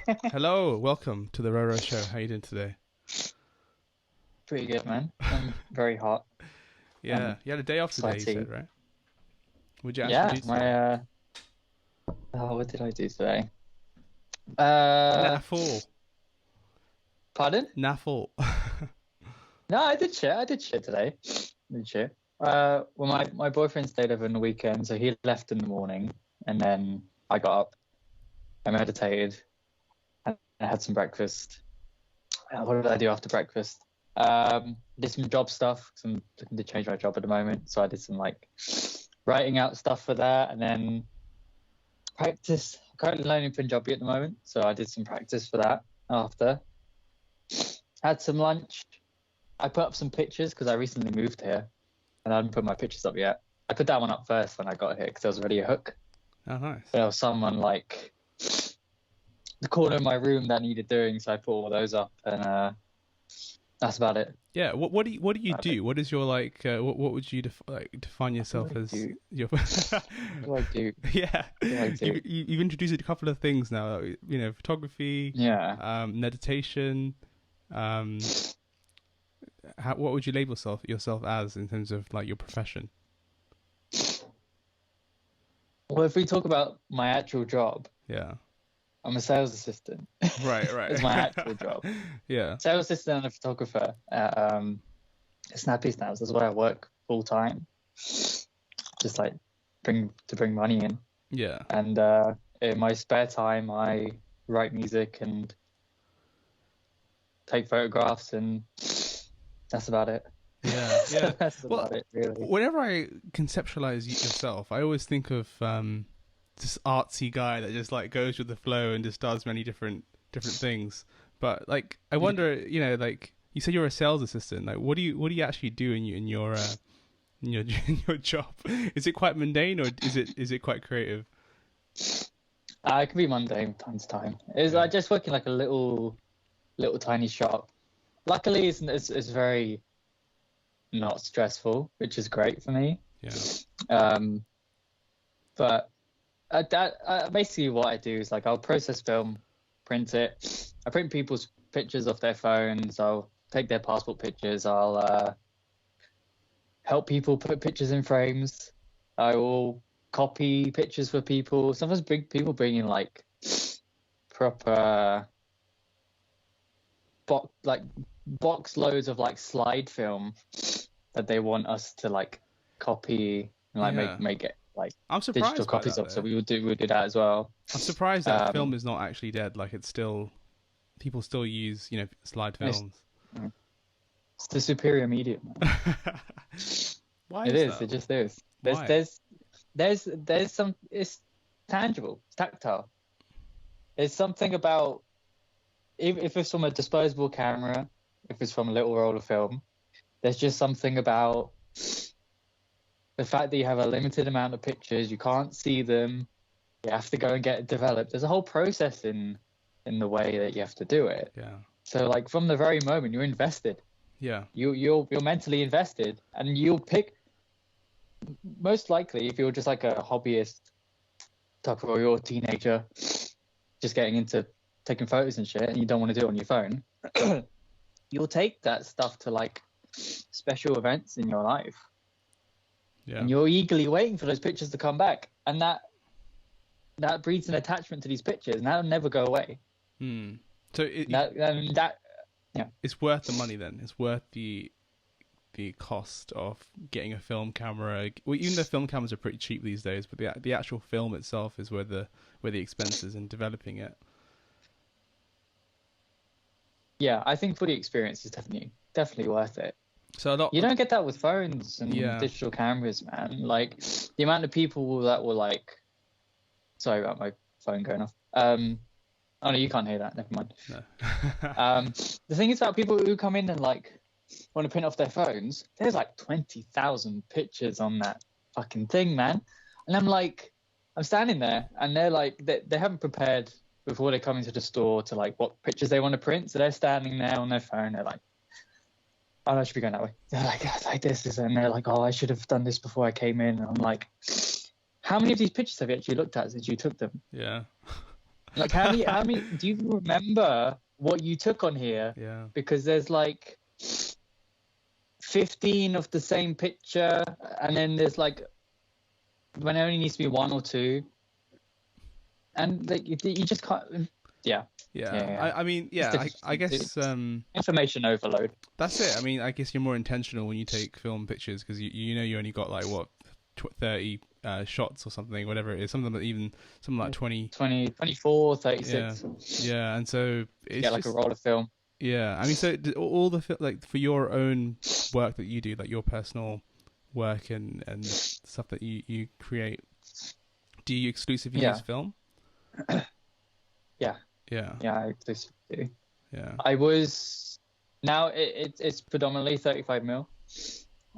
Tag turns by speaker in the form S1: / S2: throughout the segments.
S1: Hello, welcome to the RoRoShow. How you doing today?
S2: Pretty good, man. I'm very hot
S1: Yeah,
S2: and
S1: you had a day off today, you
S2: sweaty.
S1: said, right? What'd you actually
S2: Yeah,
S1: do
S2: my
S1: today?
S2: what did I do today?
S1: Nah,
S2: Uh,
S1: full.
S2: Pardon?
S1: Nah, full.
S2: No, I did shit. I did shit today. I did shit. Well, my boyfriend stayed over on the weekend, so he left in the morning, and then I got up, I meditated, and I had some breakfast. What did I do after breakfast? Did some job stuff 'cause I'm looking to change my job at the moment, so I did some like writing out stuff for that, and then practice. I'm currently learning Punjabi at the moment, so I did some practice for that after. Had some lunch. I put up some pictures because I recently moved here and I hadn't put my pictures up yet. I put that one up first when I got here because there was already a hook.
S1: Oh, nice.
S2: There was someone like the corner of my room that needed doing, so I put all those up, and that's about it.
S1: Yeah, what do you
S2: About it.
S1: do? What is your what would you define
S2: What do
S1: yourself
S2: I
S1: as
S2: do?
S1: your
S2: What do I do?
S1: Yeah.
S2: What do I do?
S1: You've introduced a couple of things now, photography,
S2: Yeah.
S1: meditation, um what would you label yourself as in terms of like your profession?
S2: Well, if we talk about my actual job,
S1: Yeah.
S2: I'm a sales assistant.
S1: Right,
S2: It's
S1: right.
S2: my actual job.
S1: Yeah.
S2: Sales assistant and a photographer at Snappy Snaps. That's where I work full time. Just like bring money in.
S1: Yeah.
S2: And in my spare time, I write music and take photographs, and that's about it.
S1: Yeah, yeah.
S2: That's
S1: Well,
S2: about it, really.
S1: whenever I conceptualize yourself, I always think of this artsy guy that just like goes with the flow and just does many different things. But like, I wonder, like you said, you're a sales assistant. Like, what do you actually do in your in your job? Is it quite mundane, or is it quite creative?
S2: It can be mundane from time to time. I
S1: Yeah,
S2: just work in like a little tiny shop. Luckily, it's very not stressful, which is great for me.
S1: yeah,
S2: Um, but basically what I do is like I'll process film, print it. I print people's pictures off their phones. I'll take their passport pictures. I'll help people put pictures in frames. I will copy pictures for people. Sometimes people bring in like proper box loads of like slide film that they want us to like copy and like
S1: yeah.
S2: make it like
S1: I'm
S2: digital
S1: surprised by
S2: copies
S1: that
S2: of. So
S1: though.
S2: we do that as well.
S1: I'm surprised that film
S2: Um,
S1: is not actually dead. Like, it's still people still use slide
S2: it's,
S1: films.
S2: it's the superior medium.
S1: Why
S2: It
S1: is
S2: is.
S1: that?
S2: It just is.
S1: Why?
S2: There's some. It's tangible. It's tactile. There's something about if it's from a disposable camera, if it's from a little roll of film. There's just something about the fact that you have a limited amount of pictures. You can't see them. You have to go and get it developed. There's a whole process in the way that you have to do it.
S1: Yeah,
S2: So like from the very moment you're invested,
S1: yeah,
S2: you're mentally invested, and you'll pick most likely if you're just like a hobbyist photographer or you're a teenager just getting into taking photos and shit and you don't want to do it on your phone, you'll take that stuff to like special events in your life
S1: yeah.
S2: and you're eagerly waiting for those pictures to come back, and that breeds an attachment to these pictures and that'll never go away.
S1: Hmm. So
S2: That yeah.
S1: it's worth the money then. It's worth the cost of getting a film camera. Well, even though film cameras are pretty cheap these days, but the actual film itself is where the expenses in developing it.
S2: Yeah, I think for the experience is definitely worth it.
S1: So a lot.
S2: You don't get that with phones and
S1: Yeah.
S2: digital cameras, man. Like the amount of people that will like. Sorry about my phone going off. Oh no, you can't hear that. Never mind.
S1: No.
S2: The thing is about people who come in and like want to print off their phones. There's like 20,000 pictures on that fucking thing, man. And I'm like, I'm standing there, and they're like, they haven't prepared before they come into the store to like what pictures they want to print. So they're standing there on their phone. They're like, oh, no, I should be going that way. They're like, "Oh, like this, and they're like, oh, I should have done this before I came in. And I'm like, how many of these pictures have you actually looked at since you took them?
S1: Yeah.
S2: Like how many? Do you remember what you took on here?
S1: Yeah.
S2: Because there's like 15 of the same picture, and then there's like when it only needs to be one or two, and like you just can't. Yeah.
S1: Yeah. I mean, yeah, I guess
S2: information overload.
S1: that's it. I mean, I guess you're more intentional when you take film pictures because you know you only got like what 30 shots or something, whatever it is, something like 20,
S2: 24, 36.
S1: Yeah, and so it's
S2: like a roll of film.
S1: Yeah, I mean, so all the like for your own work that you do, like your personal work and stuff that you create, do you exclusively use film?
S2: Yeah.
S1: Yeah.
S2: Yeah, I exclusively do.
S1: Yeah.
S2: I was now it's predominantly 35 mil.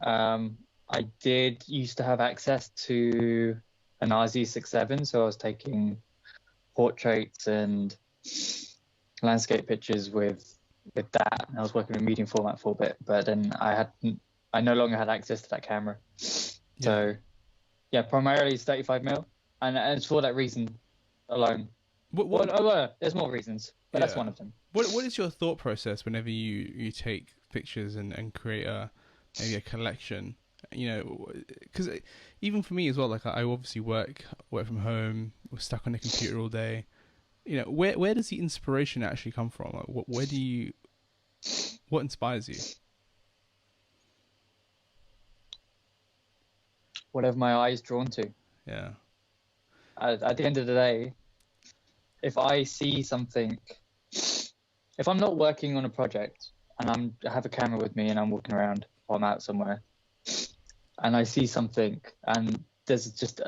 S2: I did used to have access to an RZ67, so I was taking portraits and landscape pictures with that. I was working in medium format for a bit, but then I no longer had access to that camera. So yeah, primarily it's 35 mil, and it's for that reason alone. There's more reasons, but that's one of them.
S1: What is your thought process whenever you take pictures and create maybe a collection? You know, because even for me as well, like I obviously work from home, we're stuck on the computer all day. You know, where does the inspiration actually come from? Like, what inspires you?
S2: Whatever my eye is drawn to.
S1: Yeah.
S2: At the end of the day, if I see something, if I'm not working on a project and I have a camera with me and I'm walking around or I'm out somewhere and I see something and there's just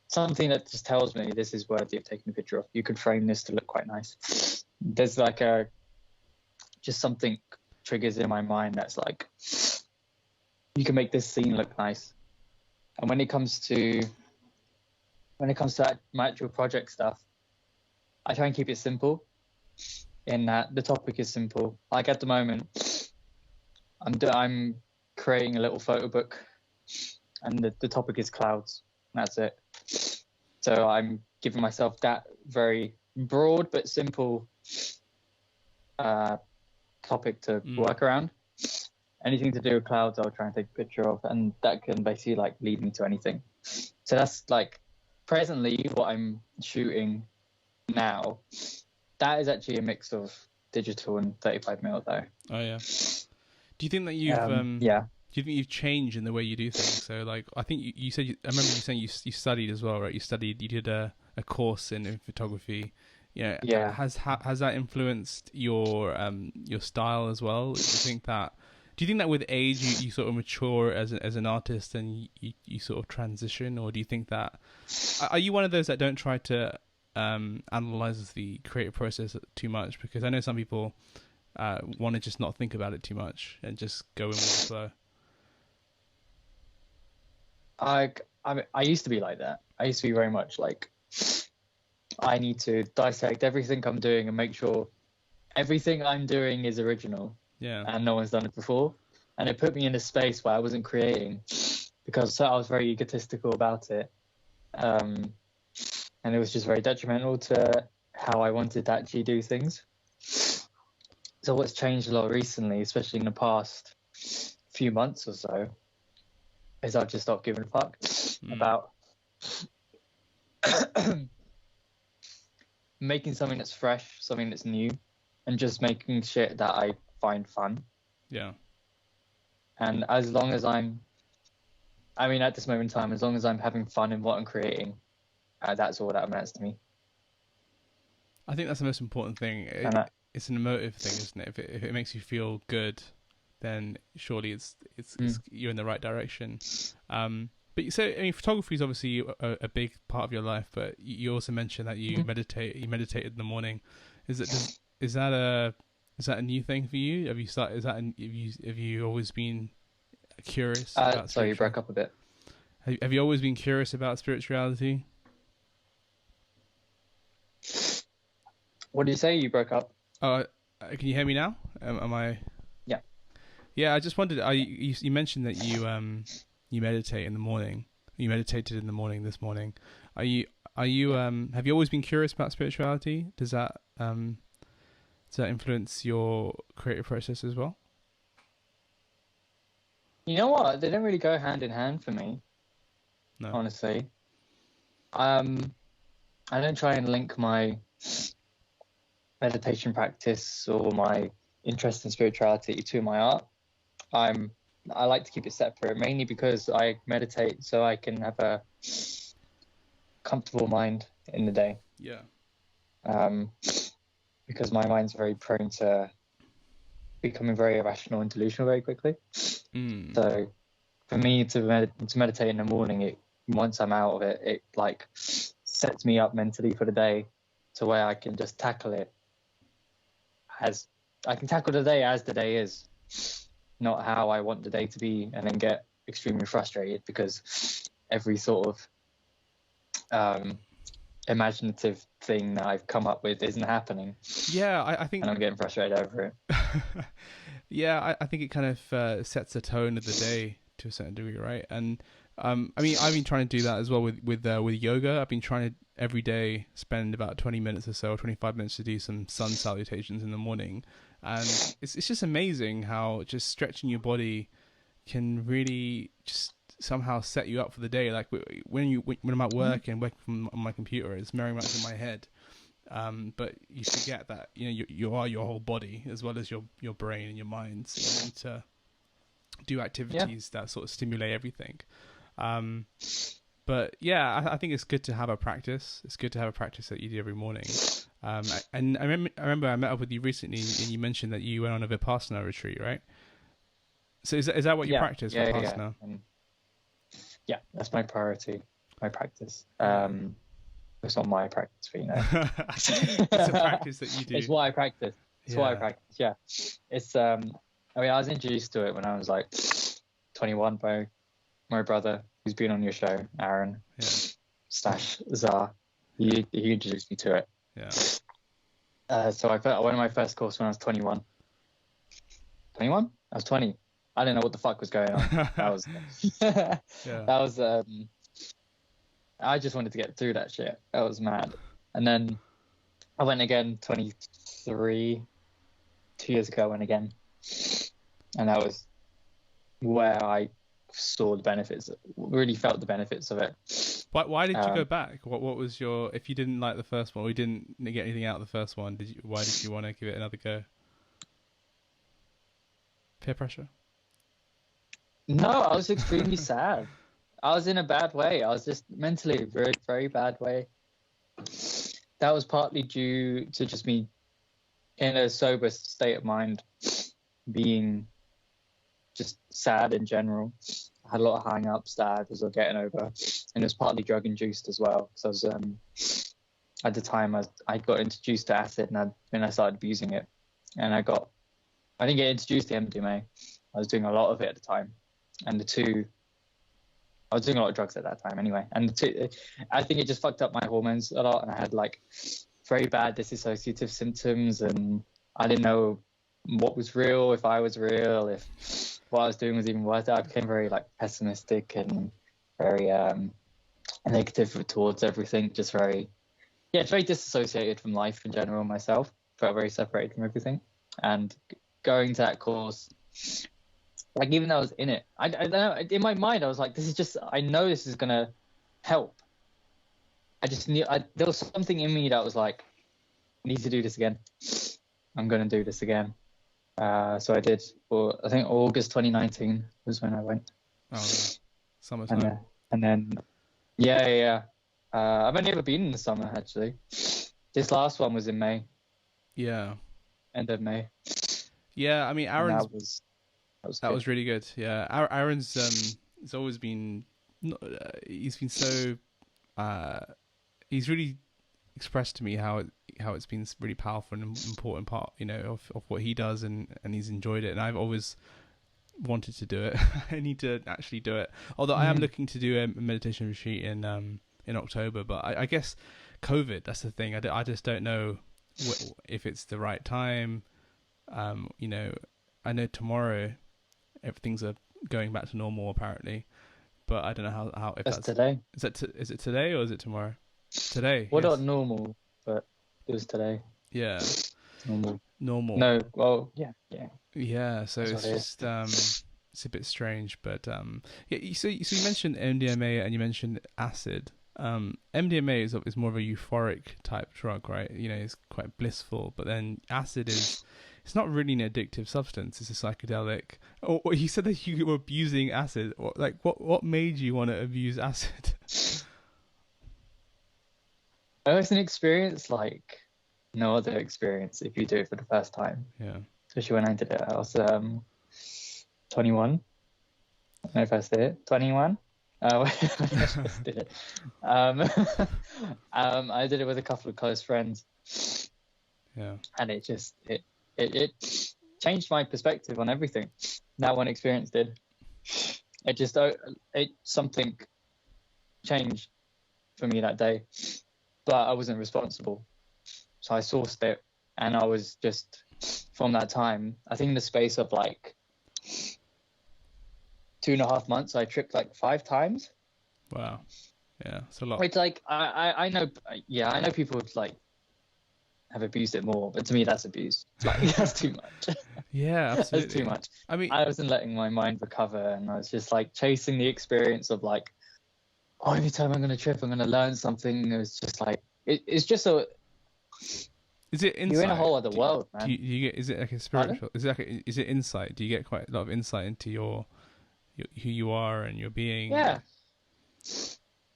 S2: something that just tells me this is worthy of taking a picture of. You could frame this to look quite nice. There's like just something triggers in my mind that's like, you can make this scene look nice. And when it comes to my actual project stuff, I try and keep it simple in that the topic is simple. Like at the moment, I'm creating a little photo book and the topic is clouds. That's it. So I'm giving myself that very broad but simple topic to work around. Anything to do with clouds, I'll try and take a picture of, and that can basically like lead me to anything. So that's like presently what I'm shooting now. That is actually a mix of digital and 35 mil though.
S1: Oh yeah. Do you think that you've do you think you've changed in the way you do things? So like I think you said I remember you saying you studied as well, right? You did a course in photography. Yeah. Has that influenced your style as well? Do you think that with age you sort of mature as an artist and you sort of transition, or do you think that are you one of those that don't try to analyze the creative process too much? Because I know some people want to just not think about it too much and just go in with the flow.
S2: I used to be like that. I used to be very much like I need to dissect everything I'm doing and make sure everything I'm doing is original.
S1: Yeah.
S2: And no one's done it before. And it put me in a space where I wasn't creating because I was very egotistical about it. And it was just very detrimental to how I wanted to actually do things. So what's changed a lot recently, especially in the past few months or so, is I've just stopped giving a fuck about making something that's fresh, something that's new, and just making shit that I find fun.
S1: Yeah.
S2: And as long as at this moment in time, as long as I'm having fun in what I'm creating, that's all that amounts to me.
S1: I think that's the most important thing. It's an emotive thing, isn't it? If it makes you feel good, then surely it's you're in the right direction. But so I mean, photography is obviously a big part of your life. But you also mentioned that you meditate. You meditated in the morning. Is that a new thing for you? Have you started? Have you always been curious? About
S2: sorry, you broke up a bit.
S1: Have you always been curious about spirituality?
S2: What did you say? You broke up.
S1: Can you hear me now? Am I?
S2: Yeah.
S1: Yeah, I just wondered. You mentioned that you meditate in the morning. You meditated in the morning this morning. Are you have you always been curious about spirituality? Does that influence your creative process as well?
S2: You know what? They don't really go hand in hand for me,
S1: No.
S2: honestly. I don't try and link my meditation practice or my interest in spirituality to my art. I like to keep it separate, mainly because I meditate so I can have a comfortable mind in the day.
S1: Yeah.
S2: Because my mind's very prone to becoming very irrational and delusional very quickly. So for me to meditate in the morning, once I'm out of it, it like sets me up mentally for the day to where I can just tackle it as I can tackle the day as the day is, not how I want the day to be, and then get extremely frustrated because every sort of imaginative thing that I've come up with isn't happening.
S1: Yeah, I think,
S2: and I'm getting frustrated over it.
S1: Yeah, I think it kind of sets the tone of the day to a certain degree, right? And I mean, I've been trying to do that as well with yoga. I've been trying to every day spend about 20 minutes or so, or 25 minutes to do some sun salutations in the morning, and it's just amazing how just stretching your body can really just somehow set you up for the day. Like when I'm at work and working from on my computer, it's very much in my head. But you forget that you are your whole body as well as your brain and your mind. So you need to do activities that sort of stimulate everything. But yeah, I think it's good to have a practice. It's good to have a practice that you do every morning. And I remember I met up with you recently, and you mentioned that you went on a Vipassana retreat, right? So is that what you practice, Vipassana?
S2: Yeah, that's my priority, my practice. It's not my practice, but
S1: it's a practice that you do.
S2: It's what I practice. What I practice. Yeah, it's I mean, I was introduced to it when I was like 21 by my brother, who's been on your show, Aaron / Zar. He introduced me to it.
S1: Yeah.
S2: So I went on my first course when I was 21. 21? I was 20. I didn't know what the fuck was going on. That was I just wanted to get through that shit. That was mad. And then I went again 23, 2 years ago, I went again. And that was where I saw the benefits, really felt the benefits of it.
S1: Why did you go back? What was your, if you didn't like the first one, or you didn't get anything out of the first one, why did you want to give it another go? Peer pressure?
S2: No, I was extremely sad. I was in a bad way. I was just mentally a very, very bad way. That was partly due to just me in a sober state of mind, being just sad in general. I had a lot of hang-ups that I was getting over, and it was partly drug-induced as well. So I was, at the time, I got introduced to acid, and I started abusing it. And I didn't get introduced to MDMA. I was doing a lot of it at the time. And I was doing a lot of drugs at that time anyway. And I think it just fucked up my hormones a lot. And I had like very bad dissociative symptoms. And I didn't know what was real, if I was real, if what I was doing was even worth it. I became very like pessimistic and very negative towards everything. Just very, it's very disassociated from life in general myself. Felt very separated from everything. And going to that course, like even though I was in it, I don't know, in my mind I was like, I know this is gonna help. I just knew there was something in me that was like, I need to do this again. I'm gonna do this again. So I did. Well, I think August 2019 was when I went.
S1: Oh, summertime.
S2: And then I've only ever been in the summer actually. This last one was in May. Yeah. End of May.
S1: Yeah, I mean, Aaron's.
S2: That
S1: was really good. Yeah, Aaron's has always been. He's been so. He's really expressed to me how it's been really powerful and important part, of what he does, and he's enjoyed it. And I've always wanted to do it. I need to actually do it. Although I am looking to do a meditation retreat in October, but I guess COVID. That's the thing. I just don't know if it's the right time. I know tomorrow everything's going back to normal apparently, but I don't know how if that's
S2: today.
S1: Is it today or is it tomorrow? Today,
S2: Well,
S1: yes.
S2: not normal, but it was today.
S1: Yeah.
S2: Normal.
S1: Normal.
S2: No, well, yeah, yeah.
S1: Yeah, so
S2: That's
S1: it's
S2: what it is.
S1: just it's a bit strange, but yeah. So you mentioned MDMA and you mentioned acid. MDMA is more of a euphoric type drug, right? You know, it's quite blissful, but then acid is it's not really an addictive substance. It's a psychedelic. Or you said that you were abusing acid. What made you want to abuse acid?
S2: It was an experience like no other experience if you do it for the first time.
S1: Yeah.
S2: Especially when I did it, I was 21. I don't know if I said it. 21. When I first did it. I did it with a couple of close friends.
S1: Yeah.
S2: And it changed my perspective on everything. That one experience did. Something changed for me that day, but I wasn't responsible. So I sourced it, and I was just, from that time, I think in the space of like 2.5 months, I tripped like 5 times.
S1: Wow. Yeah, it's a lot.
S2: Which like I know, yeah, I know people would like have abused it more, but to me that's abuse. Like that's too much.
S1: Yeah, absolutely.
S2: That's too much.
S1: I mean,
S2: I wasn't letting my mind recover, and I was just like chasing the experience of like, oh, every time I'm gonna trip, I'm gonna learn something. It was just like it's just a.
S1: is it insight?
S2: You're in a whole other world, man.
S1: Do you get? Is it like a spiritual? Is it insight? Do you get quite a lot of insight into your who you are and your being?
S2: Yeah.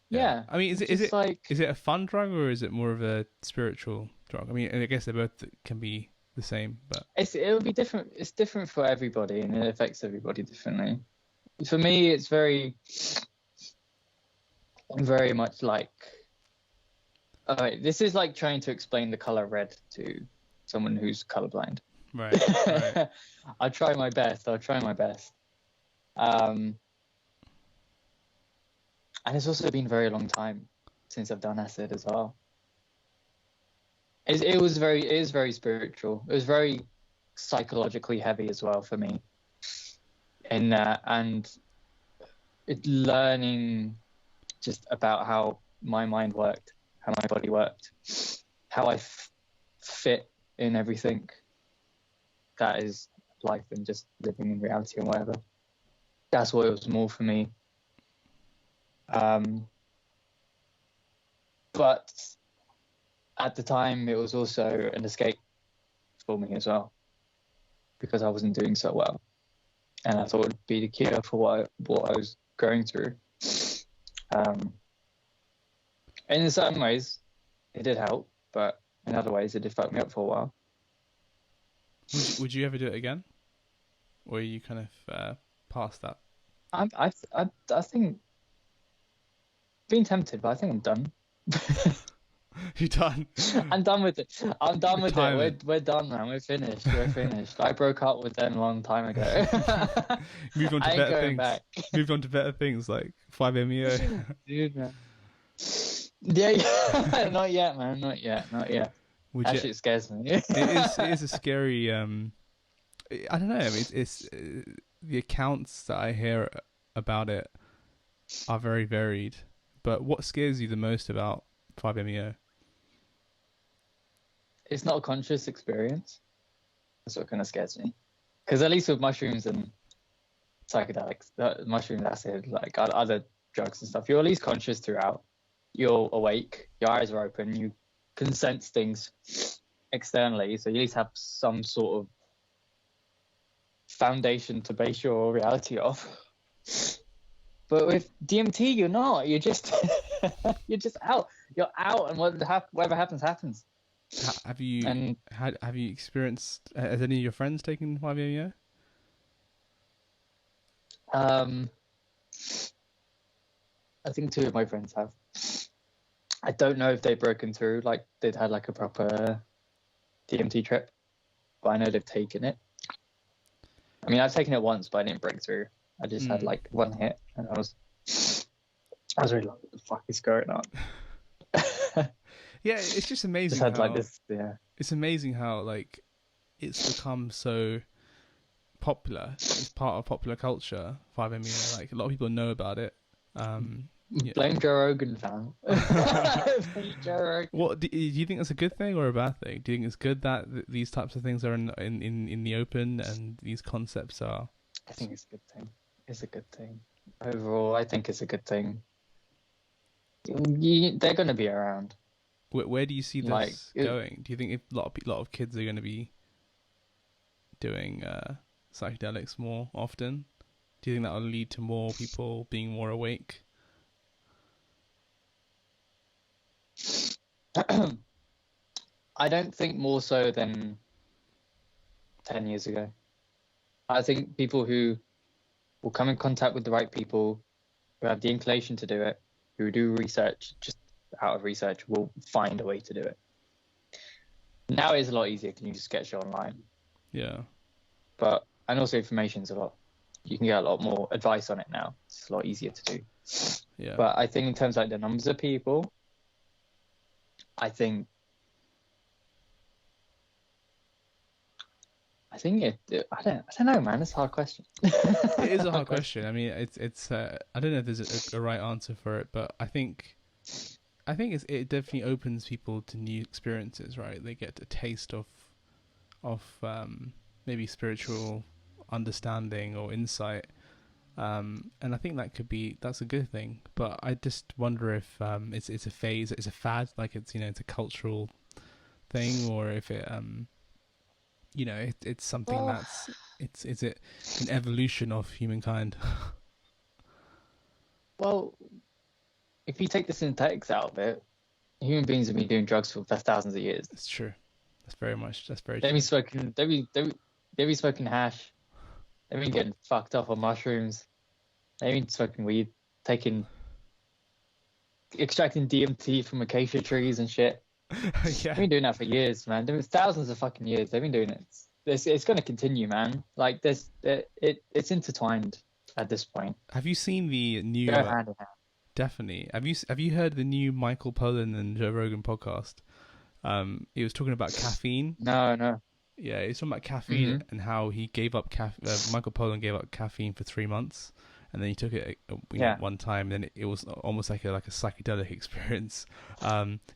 S2: Yeah.
S1: I mean, is it
S2: like,
S1: is it a fun drug or is it more of a spiritual drug? I mean, I guess they both can be the same, but
S2: it'll be different. It's different for everybody, and it affects everybody differently. For me, it's very much like. Alright, this is like trying to explain the color red to someone who's colorblind.
S1: right.
S2: I'll try my best. And it's also been a very long time since I've done acid as well. It is very spiritual. It was very psychologically heavy as well for me. And learning just about how my mind worked, how my body worked, how I fit in everything that is life and just living in reality and whatever. That's what it was more for me. But at the time, it was also an escape for me as well, because I wasn't doing so well, and I thought it would be the cure for what I was going through. And in certain ways, it did help, but in other ways, it did fuck me up for a while.
S1: Would you ever do it again, or are you kind of past that?
S2: I think being tempted, but I think I'm done.
S1: You're done.
S2: I'm done with it. I'm done with it. We're done, man. We're finished. I broke up with them a long time ago.
S1: Moved on to better things.
S2: Back.
S1: Moved on to better things like 5-MeO.
S2: Dude, man. Yeah. Not yet, man. Not yet. That shit scares me.
S1: It is a scary. I don't know. I mean, it's the accounts that I hear about it are very varied. But what scares you the most about 5-MeO?
S2: It's not a conscious experience. That's what kind of scares me. Because at least with mushrooms and psychedelics, mushrooms, acid, like other drugs and stuff, you're at least conscious throughout. You're awake, your eyes are open, you can sense things externally, so you at least have some sort of foundation to base your reality off. But with DMT, you're not. You're just out. You're out, and whatever happens, happens.
S1: Have you experienced? Has any of your friends taken 5-MeO?
S2: I think 2 of my friends have. I don't know if they've broken through, like they'd had like a proper DMT trip, but I know they've taken it. I mean, I've taken it once, but I didn't break through. I just had like one hit, and I was really like, what the fuck is going on?
S1: Yeah, it's just amazing.
S2: Just had like this, yeah.
S1: It's amazing how like it's become so popular. It's part of popular culture. 5-MeO, like a lot of people know about it. Yeah.
S2: Blame Joe Rogan, fam. Blame Joe Rogan.
S1: What do you think that's a good thing or a bad thing? Do you think it's good that these types of things are in the open and these concepts are?
S2: I think it's a good thing. It's a good thing. Overall, I think it's a good thing. They're going to be around.
S1: Where do you see this going? Do you think a lot of kids are going to be doing psychedelics more often? Do you think that will lead to more people being more awake?
S2: I don't think more so than 10 years ago. I think people who will come in contact with the right people, who have the inclination to do it, who do research just out of research, will find a way to do it. Now it's a lot easier. Can you just get shit online?
S1: Yeah.
S2: And also information's you can get a lot more advice on it now. It's a lot easier to do.
S1: Yeah.
S2: But I think in terms of like the numbers of people, I think I don't know, man. It's a hard question.
S1: It is a hard question. I mean, it's I don't know if there's a right answer for it, but I think it definitely opens people to new experiences, right? They get a taste of maybe spiritual understanding or insight, and I think that's a good thing. But I just wonder if it's a phase, it's a fad, like it's a cultural thing, or if it it's something that's is it an evolution of humankind?
S2: Well, if you take the synthetics out of it, human beings have been doing drugs for thousands of years.
S1: It's true. That's very true.
S2: They've been smoking hash. They've been getting fucked up on mushrooms. They've been smoking weed, extracting DMT from acacia trees and shit.
S1: Yeah.
S2: They've been doing that for years, man. There was thousands of fucking years. They've been doing it. It's going to continue, man. Like it's intertwined at this point.
S1: Have you seen the new?
S2: Go hand in hand.
S1: Definitely. Have you heard the new Michael Pollan and Joe Rogan podcast? He was talking about caffeine.
S2: No.
S1: Yeah, he's talking about caffeine and how he gave up Michael Pollan gave up caffeine for 3 months, and then he took it one time, and then it was almost like a psychedelic experience.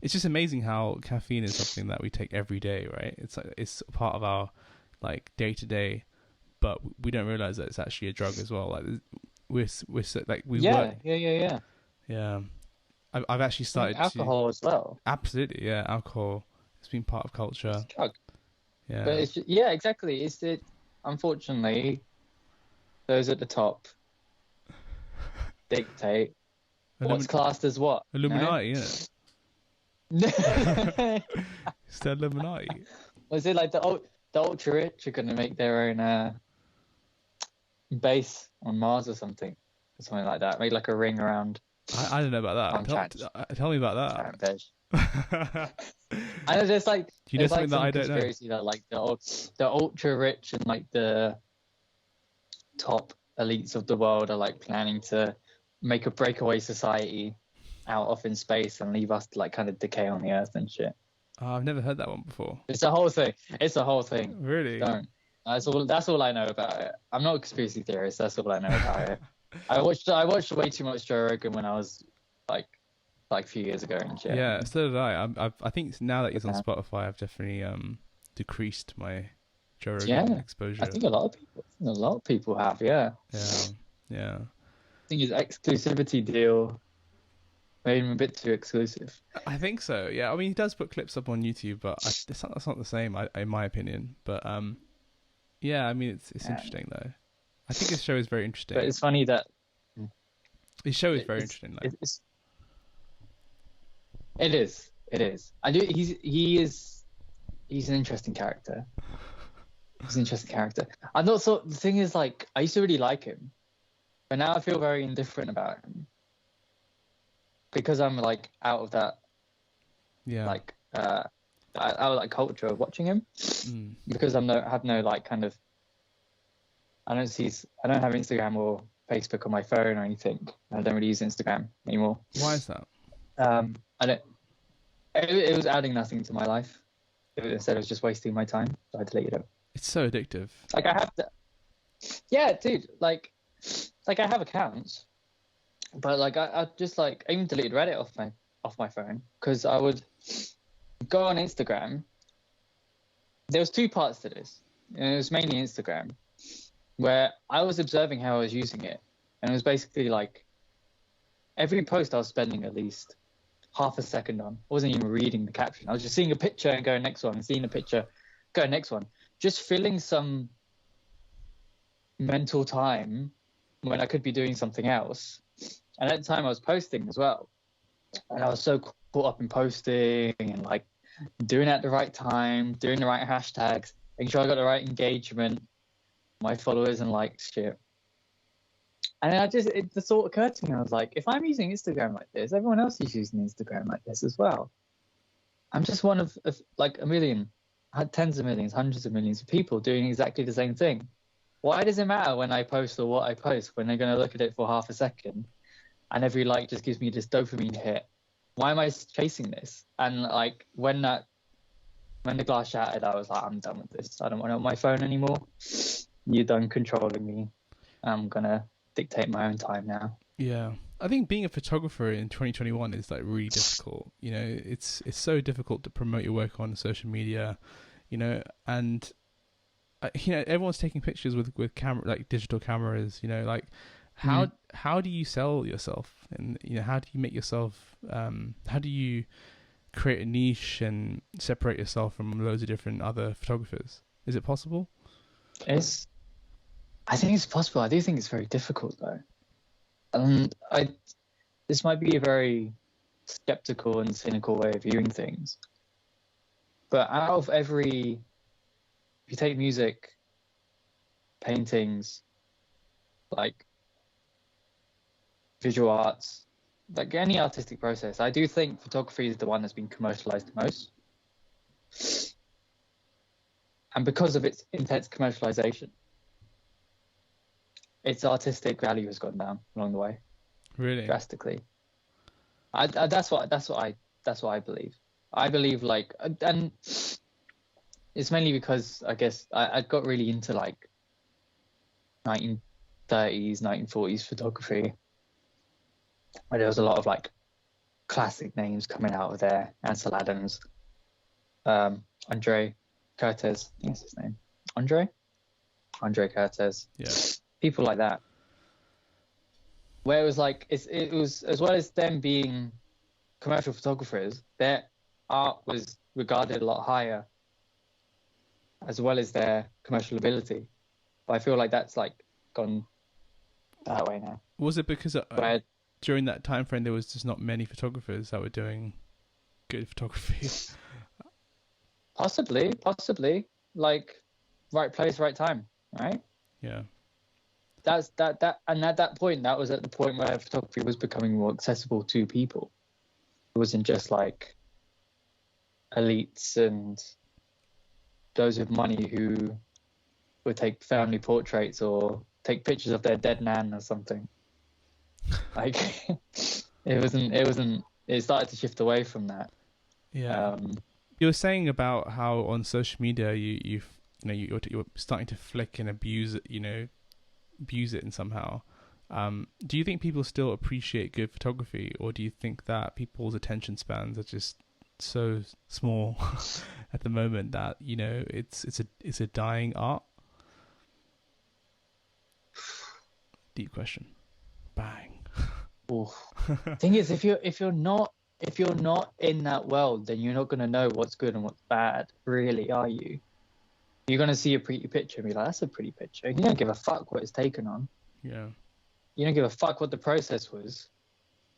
S1: It's just amazing how caffeine is something that we take every day, right? It's part of our day to day, but we don't realize that it's actually a drug as well. Like we work. Yeah. I've actually started
S2: alcohol as well.
S1: Absolutely, yeah. Alcohol has been part of culture.
S2: It's a drug.
S1: Yeah.
S2: But exactly. Unfortunately, those at the top dictate what's classed as what.
S1: Illuminati, isn't it? It's the Illuminati.
S2: Was it like the ultra rich are going to make their own base on Mars or something like that? Make like a ring around.
S1: I don't know about that. Tell me about that.
S2: I know there's like.
S1: Do you know something that I don't know?
S2: That like the ultra rich and like the top elites of the world are like planning to make a breakaway society out off in space and leave us to like kind of decay on the Earth and shit.
S1: Oh, I've never heard that one before.
S2: It's a whole thing.
S1: Really?
S2: Don't. That's all I know about it. I'm not a conspiracy theorist. That's all I know about it. I watched way too much Joe Rogan when I was like a few years ago and shit.
S1: Yeah, so did I. I think now that he's on Spotify, I've definitely decreased my Joe Rogan exposure.
S2: I think a lot of people have. Yeah.
S1: Yeah.
S2: I think his exclusivity deal made him a bit too exclusive.
S1: I think so. Yeah. I mean, he does put clips up on YouTube, but that's not the same, in my opinion. But yeah. I mean, it's interesting though. I think his show is very interesting.
S2: But it's funny that
S1: his show is very interesting. Though.
S2: It is. He's an interesting character. I'm not so. The thing is, like, I used to really like him, but now I feel very indifferent about him because I'm like out of that. Yeah. Like out of that culture of watching him because I have no like kind of. I don't have Instagram or Facebook on my phone or anything. I don't really use Instagram anymore.
S1: Why is that?
S2: I don't. It was adding nothing to my life. Instead, it was just wasting my time. So I deleted it.
S1: It's so addictive.
S2: Like I have to. Yeah, dude. Like I have accounts. But like I just like I even deleted Reddit off my phone because I would go on Instagram. There was two parts to this, and it was mainly Instagram, where I was observing how I was using it, and it was basically like every post I was spending at least half a second on. I wasn't even reading the caption. I was just seeing a picture and going next one, and seeing a picture, going next one, just filling some mental time when I could be doing something else. And at the time I was posting as well, and I was so caught up in posting and like doing it at the right time, doing the right hashtags, making sure I got the right engagement, my followers and likes shit. And then the thought occurred to me, I was like, if I'm using Instagram like this, everyone else is using Instagram like this as well. I'm just one of like a million, tens of millions, hundreds of millions of people doing exactly the same thing. Why does it matter when I post or what I post when they're going to look at it for half a second and every like just gives me this dopamine hit? Why am I chasing this? And like when the glass shattered, I was like, I'm done with this. I don't want it on my phone anymore. You're done controlling me. I'm going to dictate my own time now.
S1: Yeah. I think being a photographer in 2021 is like really difficult. You know, it's so difficult to promote your work on social media, you know, and you know, everyone's taking pictures with camera, like digital cameras, you know, like how do you sell yourself, and you know, how do you make yourself how do you create a niche and separate yourself from loads of different other photographers? Is it possible?
S2: I think it's possible. I do think it's very difficult though. And this might be a very skeptical and cynical way of viewing things, but out of if you take music, paintings, like visual arts, like any artistic process, I do think photography is the one that's been commercialized the most. And because of its intense commercialization, its artistic value has gone down along the way.
S1: Really?
S2: Drastically. That's what I believe. I believe like, and it's mainly because I guess I got really into like 1930s, 1940s photography, where there was a lot of like classic names coming out of there. Ansel Adams, Andre Curtis, I think that's his name. Andre Curtis.
S1: Yeah.
S2: People like that. Where it was like it was, as well as them being commercial photographers, their art was regarded a lot higher, as well as their commercial ability. But I feel like that's like gone that way now.
S1: Was it because during that time frame there was just not many photographers that were doing good photography?
S2: Possibly. Like right place, right time, right?
S1: Yeah.
S2: That's that and at that point, that was at the point where photography was becoming more accessible to people. It wasn't just like elites and those with money who would take family portraits or take pictures of their dead nan or something. Like it started to shift away from that.
S1: Yeah. You were saying about how on social media you're starting to flick and abuse it, abuse it in somehow. Do you think people still appreciate good photography, or do you think that people's attention spans are just so small at the moment that it's a dying art? Deep question. Bang.
S2: Thing is, if you're not in that world, then you're not going to know what's good and what's bad, really, are you? You're going to see a pretty picture and be like, that's a pretty picture. You don't give a fuck what it's taken on.
S1: Yeah.
S2: You don't give a fuck what the process was.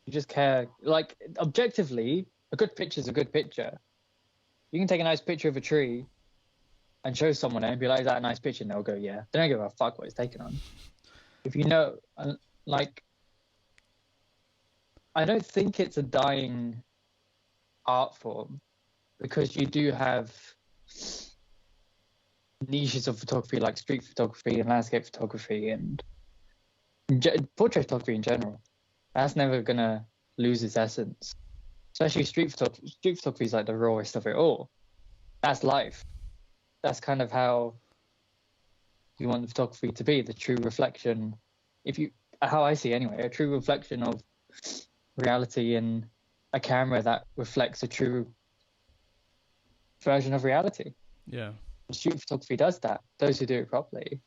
S2: You just care. Like, objectively, a good picture is a good picture. You can take a nice picture of a tree and show someone it and be like, is that a nice picture? And they'll go, yeah. They don't give a fuck what it's taken on. If you know, like, I don't think it's a dying art form, because you do have niches of photography like street photography and landscape photography and portrait photography in general. That's never gonna lose its essence. Especially street photography. Street photography is like the rawest of it all. That's life. That's kind of how you want the photography to be, the true reflection. How I see it anyway, a true reflection of reality in a camera that reflects a true version of reality.
S1: Yeah.
S2: Street photography does that. Those who do it properly,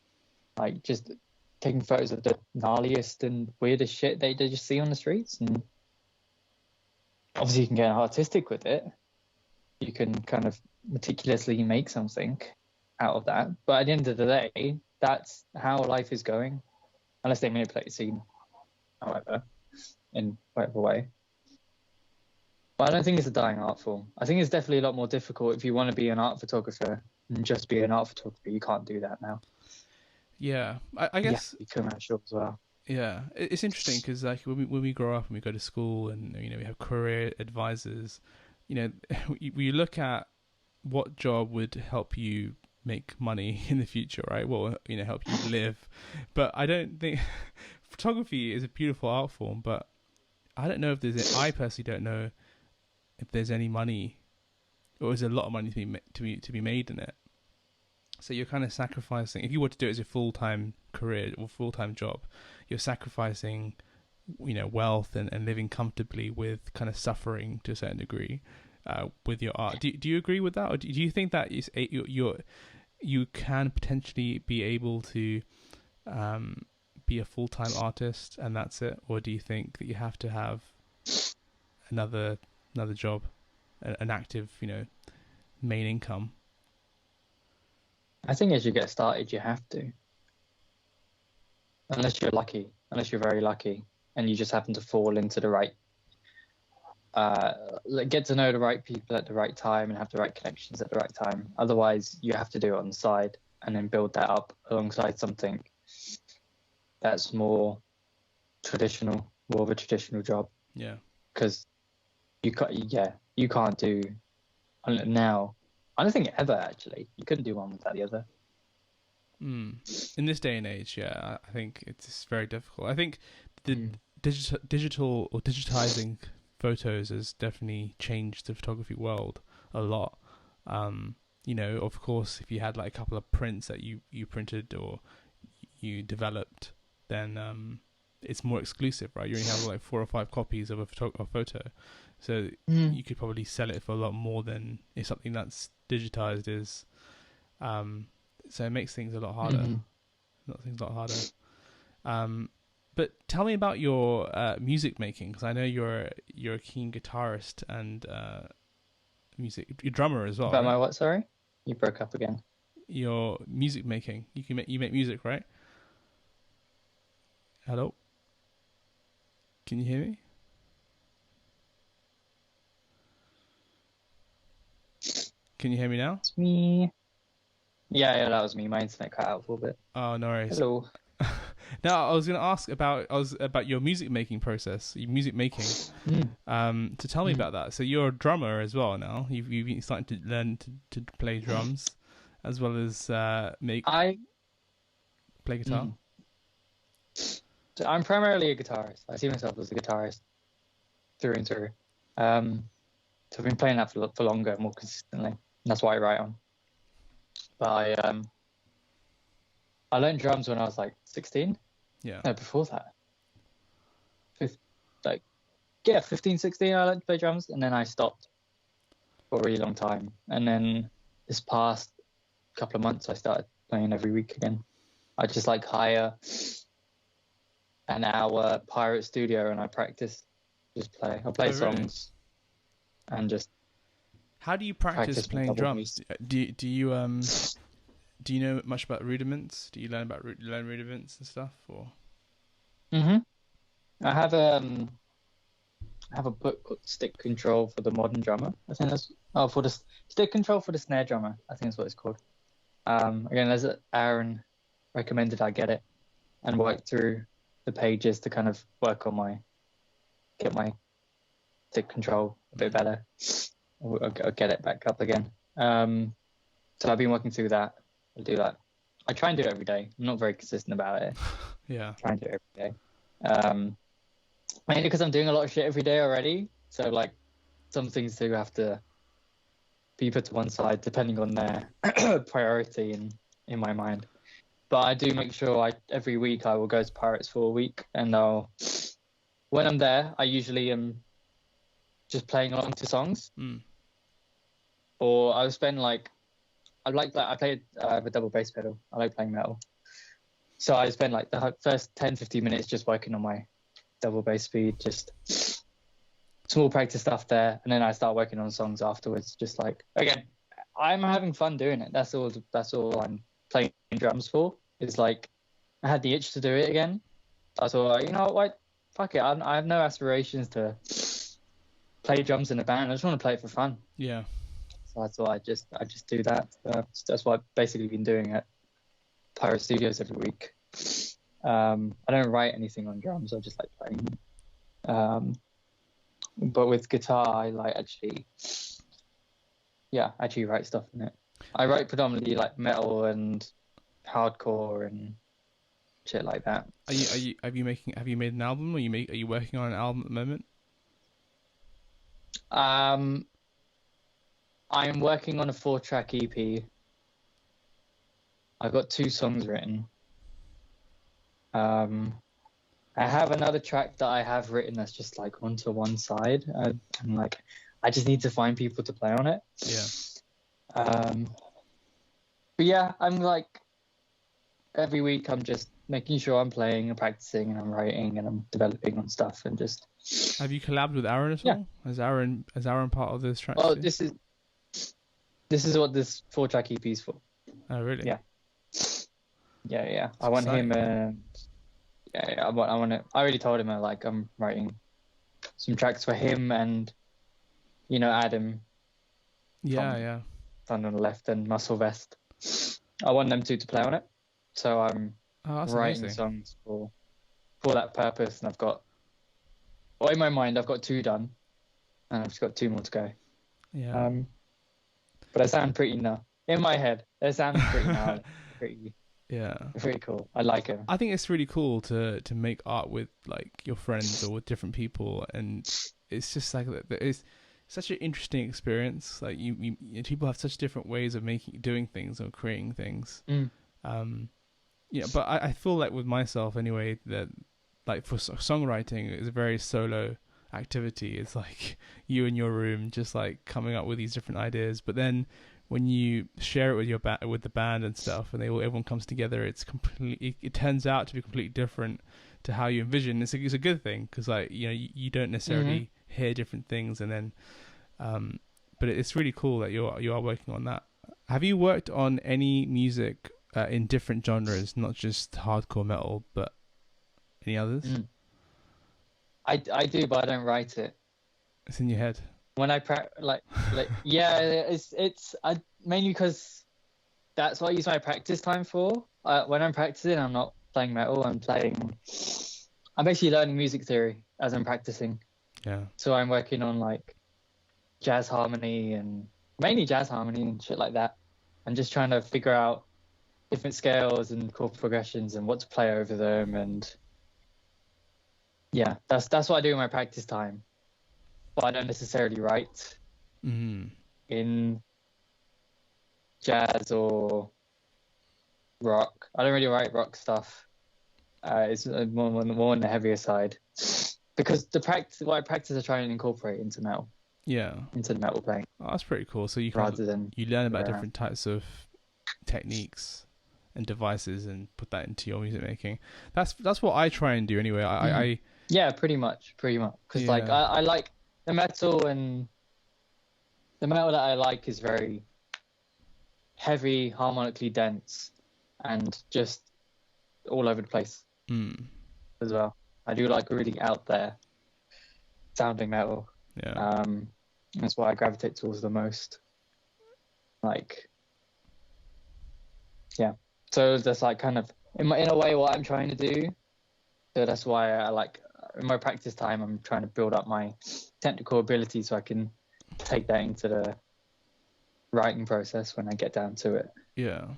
S2: like just taking photos of the gnarliest and weirdest shit they just see on the streets. And obviously you can get artistic with it. You can kind of meticulously make something out of that. But at the end of the day, that's how life is going. Unless they manipulate the scene, however, in whatever way. But I don't think it's a dying art form. I think it's definitely a lot more difficult if you want to be an art photographer and just be an art photographer. You can't do that now.
S1: Yeah, I guess
S2: be commercial as well.
S1: Yeah, it's interesting because like when we grow up and we go to school and we have career advisors, we look at what job would help you make money in the future, right? What will help you live. But I don't think photography is a beautiful art form, but I don't know if I personally don't know if there's any money, or is there a lot of money to be made in it. So you're kind of sacrificing, if you were to do it as a full-time career or full-time job, you're sacrificing, wealth and living comfortably with kind of suffering to a certain degree with your art. Do you agree with that? Or do you think that you can potentially be able to be a full-time artist and that's it? Or do you think that you have to have another job, an active, main income?
S2: I think as you get started, you have to. Unless you're very lucky, and you just happen to fall into the right, get to know the right people at the right time and have the right connections at the right time. Otherwise, you have to do it on the side and then build that up alongside something that's more of a traditional job.
S1: Yeah.
S2: Because you can't do now. I don't think ever actually. You couldn't do one without the other.
S1: In this day and age, yeah, I think it's very difficult. I think the digital or digitizing photos has definitely changed the photography world a lot. Of course, if you had like a couple of prints that you printed or you developed, then it's more exclusive, right? You only have like 4 or 5 copies of a photo. So you could probably sell it for a lot more than if something that's digitized is. So it makes things a lot harder. But tell me about your music making, because I know you're a keen guitarist and you're drummer as well.
S2: About
S1: right?
S2: my what? Sorry, you broke up again.
S1: Your music making. You make music, right? Hello. Can you hear me? Can you hear me now?
S2: It's me. Yeah, that was me. My internet cut out for a bit.
S1: Oh, no worries.
S2: Hello.
S1: Now, I was going to ask about your music making process, your music making. To tell me about that. So you're a drummer as well now. You've been starting to learn to play drums, as well as play guitar.
S2: So I'm primarily a guitarist. I see myself as a guitarist through and through. So I've been playing that for longer, more consistently. And that's why I write on. But I learned drums when I was like 16.
S1: Yeah.
S2: No, before that. 15, 16, I learned to play drums. And then I stopped for a really long time. And then this past couple of months, I started playing every week again. I just hire an hour pirate studio and I practice. Just play. I'll play songs and just.
S1: How do you practice playing drums? Do you know much about rudiments? Do you learn rudiments and stuff, or?
S2: I have a book called Stick Control for the Modern Drummer. I think that's for the Stick Control for the Snare Drummer. I think that's what it's called. Again, as Aaron recommended, I get it and work through the pages to kind of work on get my stick control a bit better. I'll get it back up again. So I've been working through that. I'll do that. I try and do it every day. I'm not very consistent about it.
S1: Yeah.
S2: I try and do it every day. Mainly because I'm doing a lot of shit every day already. So some things do have to be put to one side depending on their priority in my mind. But I do make sure every week I will go to Pirates for a week and I'll when I'm there, I usually am just playing along to songs, or I'll spend like I like that. I play the double bass pedal. I like playing metal, so I spend like the first 10-15 minutes just working on my double bass speed, just small practice stuff there, and then I start working on songs afterwards. Just like, again, I'm having fun doing it. That's all I'm playing drums for. It's like I had the itch to do it again. I thought, you know what, fuck it. I have no aspirations to play drums in a band. I just want to play it for fun.
S1: Yeah.
S2: So I thought I just do that. That's what I've basically been doing at Pirate Studios every week. I don't write anything on drums. I just like playing. But with guitar, I like actually write stuff in it. I write predominantly like metal and hardcore and shit like that.
S1: Have you made an album? Are you working on an album at the moment?
S2: I'm working on a 4-track EP. I've got 2 songs written. I have another track that I have written that's just like onto one side. And like, I just need to find people to play on it.
S1: Yeah.
S2: But yeah, I'm like, every week I'm just making sure I'm playing and practicing and I'm writing and I'm developing on stuff and just.
S1: Have you collabed with Aaron at all? Is Aaron part of this track?
S2: Oh, this is what this 4-track EP is for.
S1: Oh, really?
S2: Yeah. I want him and I want it. I already told him I'm writing some tracks for him and Adam.
S1: Yeah.
S2: Thunder on the Left and Muscle Vest. I want them two to play on it. So I'm writing songs for that purpose, and in my mind I've got 2 done, and I've just got 2 more to go.
S1: Yeah.
S2: But they sound pretty in my head. They sound pretty pretty. Yeah. Pretty cool. I like it.
S1: I think it's really cool to make art with like your friends or with different people, and it's just like it's such an interesting experience. Like you people have such different ways of doing things or creating things. But I feel like with myself anyway that like for songwriting it's a very solo activity. It's like you in your room just like coming up with these different ideas, but then when you share it with with the band and stuff, and everyone comes together, it turns out to be completely different to how you envision. It's a good thing because like you don't necessarily hear different things, and then but it's really cool that you are working on that. Have you worked on any music in different genres, not just hardcore metal, but any others?
S2: I do, but I don't write it.
S1: It's in your head.
S2: When I it's mainly because that's what I use my practice time for. When I'm practicing, I'm not playing metal. I'm basically learning music theory as I'm practicing.
S1: Yeah.
S2: So I'm working on like jazz harmony and mainly jazz harmony and shit like that. I'm just trying to figure out different scales and chord progressions and what to play over them, and yeah, that's what I do in my practice time. But I don't necessarily write in jazz or rock. I don't really write rock stuff. It's more on the heavier side because what I practice I try and incorporate into metal.
S1: Yeah,
S2: into the metal playing.
S1: Oh, that's pretty cool. So you learn about different types of techniques and devices and put that into your music making. That's what I try and do anyway. I
S2: pretty much because like I like the metal, and the metal that I like is very heavy, harmonically dense, and just all over the place as well. I do like really out there sounding metal.
S1: Yeah.
S2: That's what I gravitate towards the most. Like, yeah. So that's like kind of in a way what I'm trying to do. So that's why I like in my practice time I'm trying to build up my technical ability so I can take that into the writing process when I get down to it.
S1: Yeah.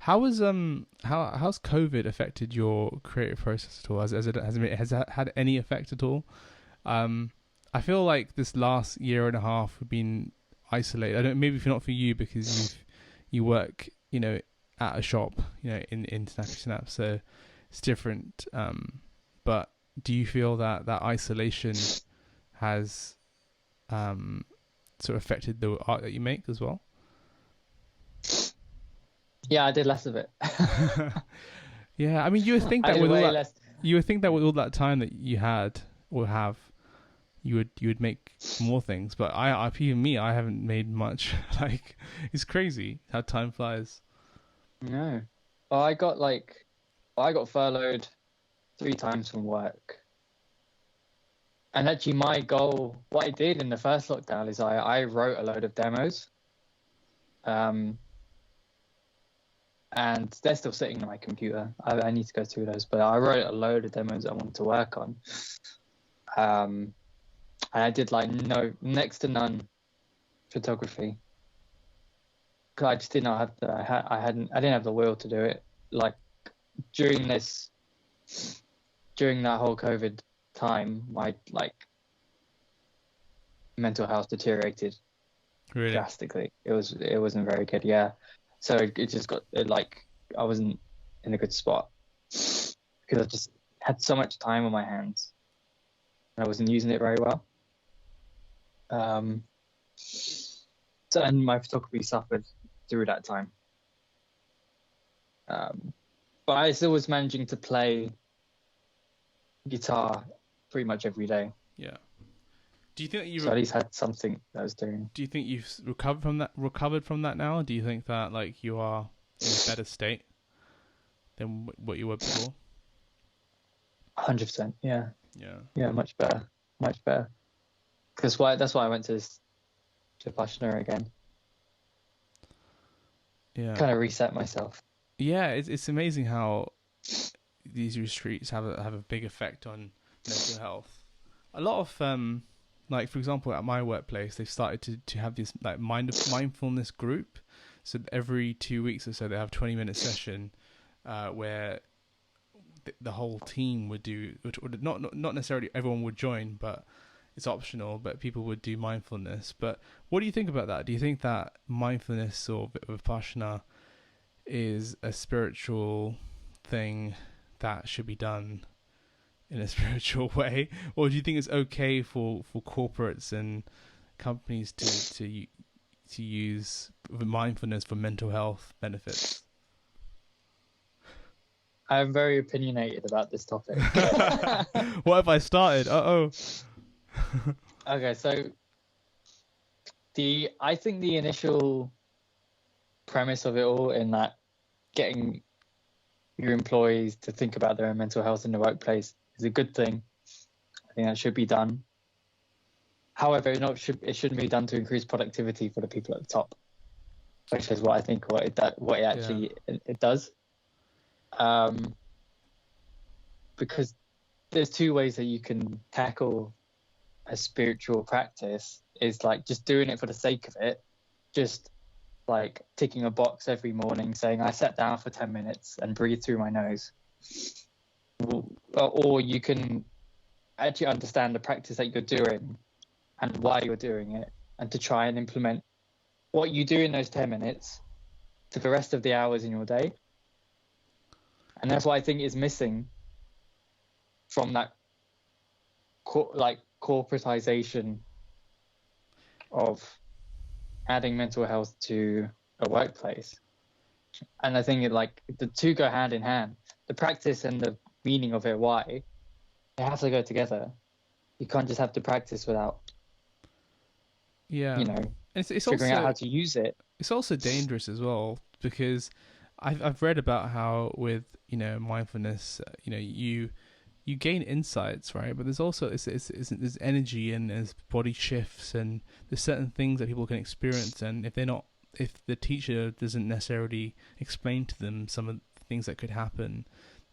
S1: How's COVID affected your creative process at all? Has it had any effect at all? I feel like this last year and a half we've been isolated. I don't, maybe if not for you because you work at a shop in Snappy Snap, so it's different. But do you feel that isolation has sort of affected the art that you make as well?
S2: Yeah, I did less of it.
S1: Yeah, I mean,
S2: I did way less.
S1: you would think that with all that time that you had or have, you would make more things. But even me, I haven't made much. Like, it's crazy how time flies.
S2: No. Well, I got furloughed 3 times from work. And actually, my goal, what I did in the first lockdown is I wrote a load of demos. And they're still sitting on my computer. I need to go through those, but I wrote a load of demos I wanted to work on. And I did next to none photography. Cause I just did not have I didn't have the will to do it. Like during that whole COVID time, my mental health deteriorated
S1: Really?
S2: drastically. It wasn't very good. Yeah. So it just got I wasn't in a good spot because I just had so much time on my hands and I wasn't using it very well. So and my photography suffered through that time. But I still was managing to play guitar pretty much every day.
S1: Yeah. Do you think that
S2: so at least had something that I was doing?
S1: Do you think you've recovered from that now? Do you think that you are in a better state than what you were before?
S2: 100%. Yeah.
S1: Yeah.
S2: Yeah, much better. Because that's why I went to Vipassana again.
S1: Yeah.
S2: Kind of reset myself.
S1: Yeah, it's amazing how these retreats have a big effect on mental health. A lot of for example, at my workplace, they've started to have this mindfulness group. So every 2 weeks or so, they have a 20-minute session where the whole team would do, not necessarily everyone would join, but it's optional, but people would do mindfulness. But what do you think about that? Do you think that mindfulness or Vipassana is a spiritual thing that should be done in a spiritual way, or do you think it's okay for corporates and companies to use mindfulness for mental health benefits?
S2: I'm very opinionated about this topic.
S1: What have I started?
S2: Okay, so I think the initial premise of it all, in that getting your employees to think about their own mental health in the workplace, is a good thing. I think that should be done. However, it shouldn't be done to increase productivity for the people at the top, which is what I think it actually does. Because there's 2 ways that you can tackle a spiritual practice. Is just doing it for the sake of it, just ticking a box every morning saying I sat down for 10 minutes and breathed through my nose. Or you can actually understand the practice that you're doing and why you're doing it, and to try and implement what you do in those 10 minutes to the rest of the hours in your day. And that's what I think is missing from that corporatization of adding mental health to a workplace. And I think the two go hand in hand. The practice and the meaning of it, why, they have to go together. You can't just have to practice without
S1: it's
S2: figuring
S1: also,
S2: out how to use it.
S1: It's also dangerous as well, because I've read about how with mindfulness, you gain insights, right? But there's also there's energy and there's body shifts, and there's certain things that people can experience, and if the teacher doesn't necessarily explain to them some of the things that could happen,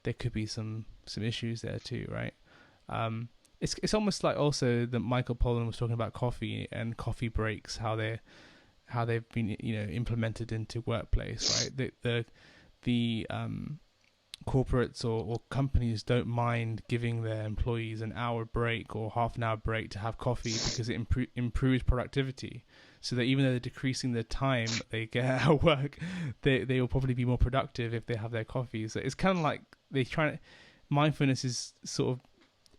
S1: there could be some issues there too, right? It's almost like also that Michael Pollan was talking about coffee and coffee breaks, how they've been implemented into workplace, right? The corporates or companies don't mind giving their employees an hour break or half an hour break to have coffee, because it improves productivity. So that even though they're decreasing the time they get at work, they will probably be more productive if they have their coffee. So it's kind of like mindfulness is sort of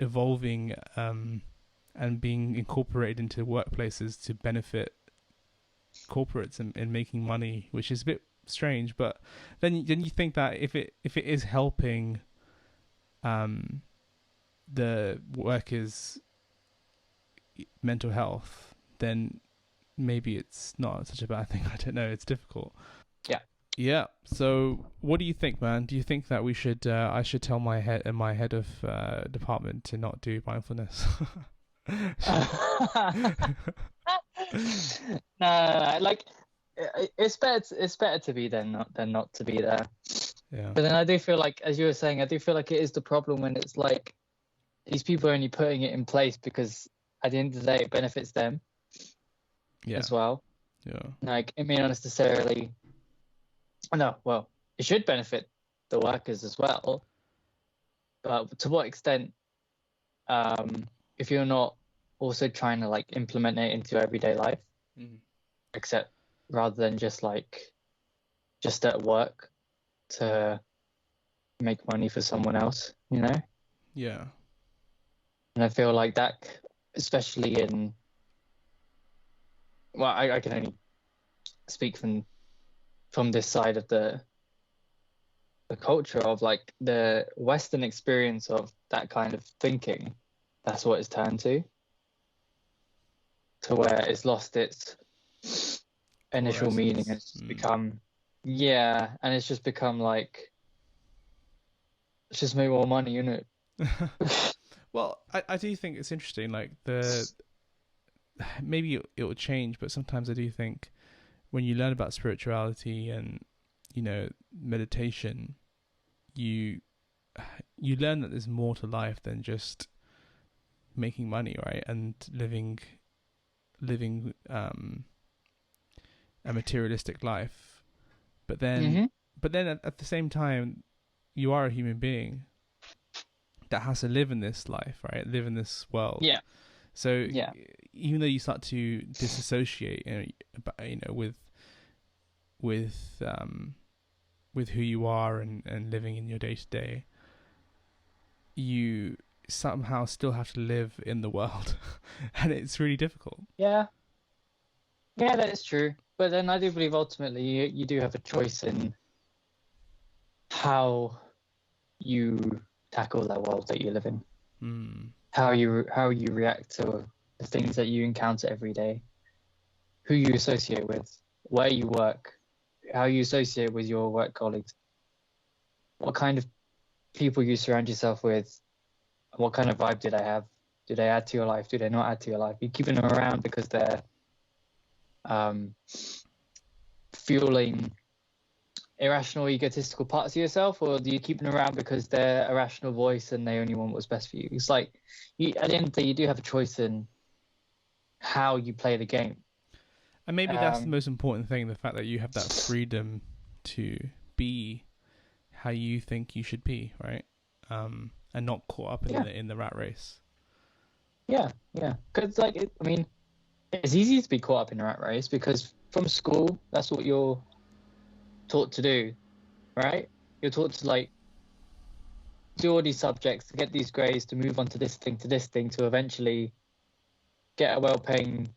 S1: evolving and being incorporated into workplaces to benefit corporates and making money, which is a bit strange. But then you think that if it is helping the workers' mental health, then maybe it's not such a bad thing. I don't know. It's difficult. Yeah. So, what do you think, man? Do you think that we should? I should tell my head of department to not do mindfulness.
S2: No. Like, it's better to be than not to be there.
S1: Yeah.
S2: But then I do feel like, as you were saying, I do feel like it is the problem when it's like these people are only putting it in place because at the end of the day it benefits them as well.
S1: Yeah.
S2: Like, it may not necessarily. No, well, it should benefit the workers as well, but to what extent? If you're not also trying to like implement it into your everyday life, except rather than just at work to make money for someone else, you know?
S1: Yeah.
S2: And I feel like that, especially in, well, I can only speak from this side of the culture of like the Western experience of that kind of thinking. That's what it's turned to where it's lost its initial meaning. It's just become, and it's just become like, let's just make more money, you know.
S1: Well, I do think it's interesting. Like maybe it will change, but sometimes I do think when you learn about spirituality and, you know, meditation, you learn that there's more to life than just making money, right? And living a materialistic life. But then at the same time, you are a human being that has to live in this life, right? Live in this world.
S2: Yeah.
S1: So even though you start to disassociate, you know, with who you are and living in your day to day, you somehow still have to live in the world, and it's really difficult.
S2: Yeah, that is true. But then I do believe ultimately you do have a choice in how you tackle that world that you live in. How you react to the things that you encounter every day, who you associate with, where you work, how you associate with your work colleagues, what kind of people you surround yourself with, what kind of vibe do they have? Do they add to your life? Do they not add to your life? Are you keeping them around because they're fueling irrational, egotistical parts of yourself, or do you keep them around because they're a rational voice and they only want what's best for you? It's like, at the end of the day, you do have a choice in how you play the game.
S1: And maybe that's the most important thing, the fact that you have that freedom to be how you think you should be, right? And not caught up in the rat race. Yeah.
S2: Because, like, it's easy to be caught up in the rat race because from school, that's what you're taught to do, right? You're taught to, like, do all these subjects, to get these grades, to move on to this thing, to eventually get a well-paying,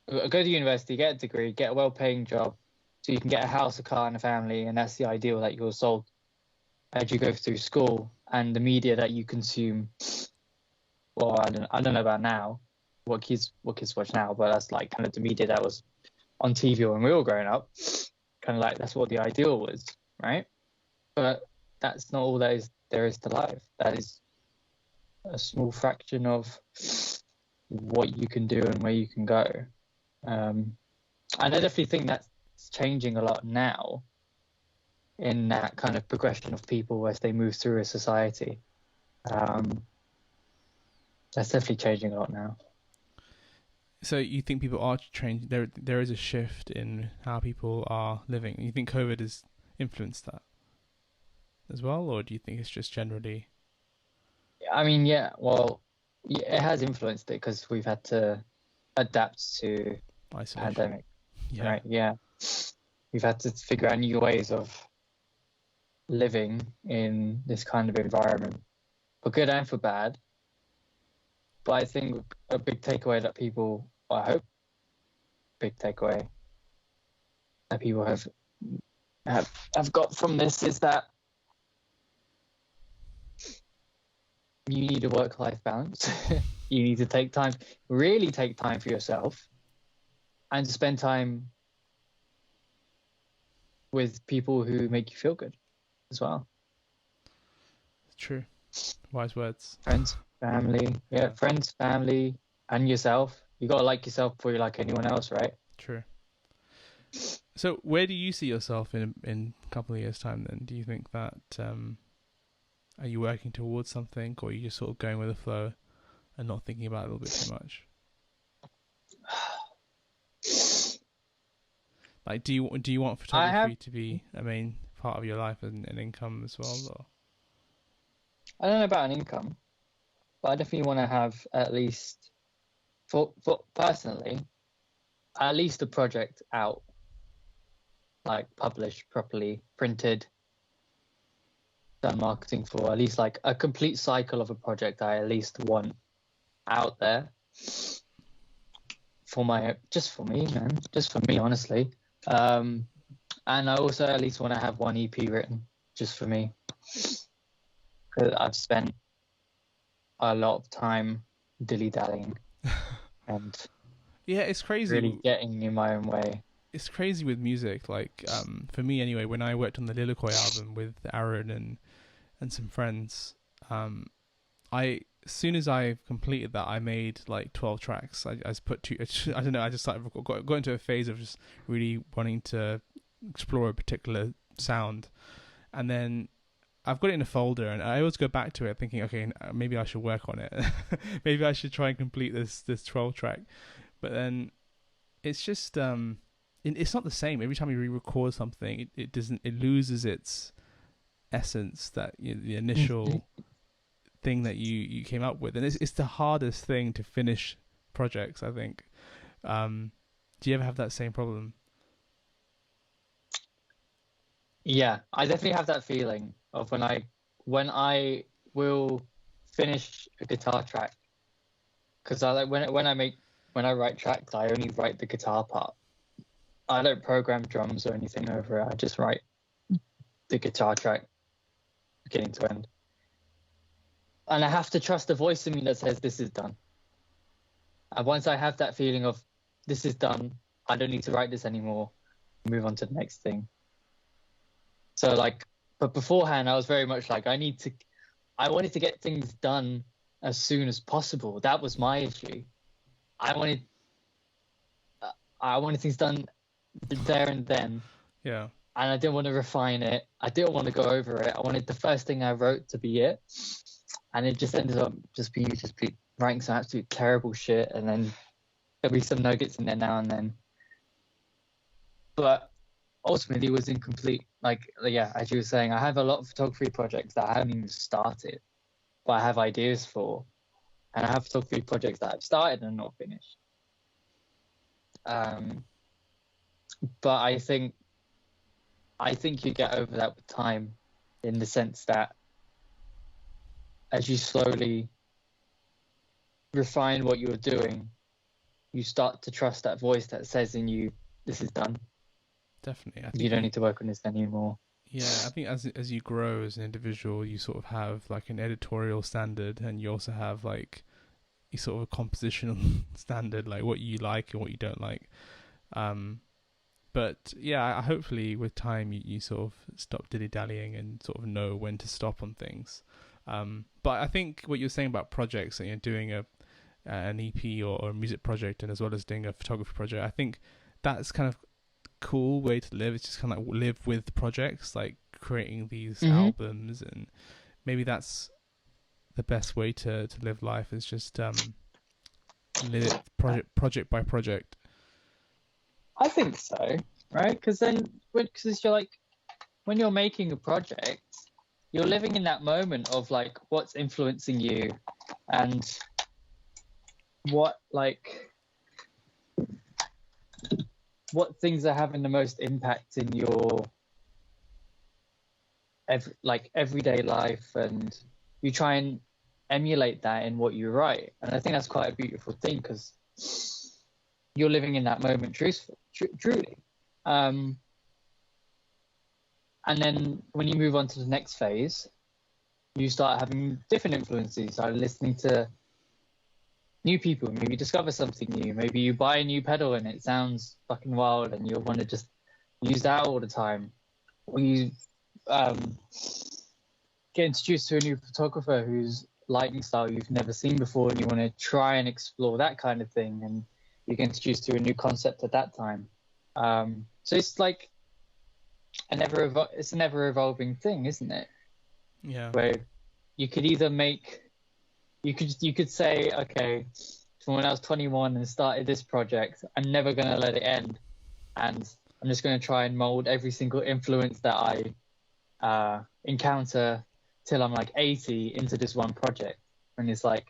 S2: go to university, get a degree, get a well-paying job, so you can get a house, a car, and a family, and that's the ideal that you're sold as you go through school. And the media that you consume, well, I don't know about now, what kids watch now, but that's like kind of the media that was on TV when we were growing up. Kind of like that's what the ideal was, right? But that's not all there is to life. That is a small fraction of what you can do and where you can go. And I definitely think that's changing a lot now in that kind of progression of people as they move through a society. That's definitely changing a lot now.
S1: So you think people are changing? There is a shift in how people are living. You think COVID has influenced that as well, or do you think it's just generally?
S2: It has influenced it because we've had to adapt to
S1: isolation.
S2: Pandemic. Right? Yeah, we've had to figure out new ways of living in this kind of environment, for good and for bad. But I think a big takeaway that people, or I hope, big takeaway that people have got from this is that you need a work-life balance. You need to take time, really take time for yourself, and to spend time with people who make you feel good as well.
S1: True. Wise words.
S2: Friends, family. Yeah, friends, family, and yourself. You got to like yourself before you like anyone else, right?
S1: True. So where do you see yourself in a couple of years' time then? Do you think that, are you working towards something, or are you just sort of going with the flow and not thinking about it a little bit too much? Like, do you want photography to be a main part of your life and an income as well? Or?
S2: I don't know about an income, but I definitely want to have at least, for personally, at least a project out, like published properly, printed, done marketing for, at least like a complete cycle of a project I at least want out there for me, man, just for me, honestly. And I also at least want to have one EP written just for me, because I've spent a lot of time dilly-dallying and
S1: yeah, it's crazy.
S2: Really getting in my own way.
S1: It's crazy with music. Like, for me anyway, when I worked on the Lilikoi album with Aaron and some friends, as soon as I completed that, I made like 12 tracks. I just put I don't know, I just started, got into a phase of just really wanting to explore a particular sound. And then I've got it in a folder, and I always go back to it thinking, okay, maybe I should work on it. Maybe I should try and complete this 12 track. But then it's just, it's not the same. Every time you re-record something, it loses its essence, that the initial thing that you came up with. And it's the hardest thing to finish projects, I think. Do you ever have that same problem?
S2: Yeah, I definitely have that feeling of when I will finish a guitar track, because I like when I write tracks, I only write the guitar part. I don't program drums or anything over it. I just write the guitar track beginning to end. And I have to trust the voice in me that says this is done. And once I have that feeling of this is done, I don't need to write this anymore, move on to the next thing. So like, but beforehand I was very much like, I wanted to get things done as soon as possible. That was my issue. I wanted things done there and then.
S1: Yeah.
S2: And I didn't want to refine it. I didn't want to go over it. I wanted the first thing I wrote to be it. And it just ended up just be writing some absolute terrible shit, and then there'll be some nuggets in there now and then. But ultimately it was incomplete. Like, yeah, as you were saying, I have a lot of photography projects that I haven't even started, but I have ideas for. And I have photography projects that I've started and not finished. But I think you get over that with time, in the sense that as you slowly refine what you're doing, you start to trust that voice that says in you, this is done.
S1: Definitely.
S2: You don't need to work on this anymore.
S1: Yeah, I think as you grow as an individual, you sort of have like an editorial standard, and you also have like a sort of a compositional standard, like what you like and what you don't like. But yeah, hopefully with time you sort of stop dilly-dallying and sort of know when to stop on things. But I think what you're saying about projects, and you're doing an EP or a music project, and as well as doing a photography project, I think that's kind of cool way to live. It's just kind of like live with projects, like creating these albums, and maybe that's the best way to live life, is just live project by project.
S2: I think so, right? Because you're like, when you're making a project, you're living in that moment of like what's influencing you, and what things are having the most impact in your everyday life, and you try and emulate that in what you write. And I think that's quite a beautiful thing, because you're living in that moment truly. And then when you move on to the next phase, you start having different influences. You start listening to new people, maybe discover something new. Maybe you buy a new pedal and it sounds fucking wild and you'll want to just use that all the time. Or you get introduced to a new photographer whose lighting style you've never seen before, and you want to try and explore that kind of thing, and you get introduced to a new concept at that time. So it's like it's a never evolving thing, isn't it?
S1: Yeah.
S2: Where you could either you could say, okay, from when I was 21 and started this project, I'm never going to let it end, and I'm just going to try and mold every single influence that I encounter till I'm like 80 into this one project. And it's like,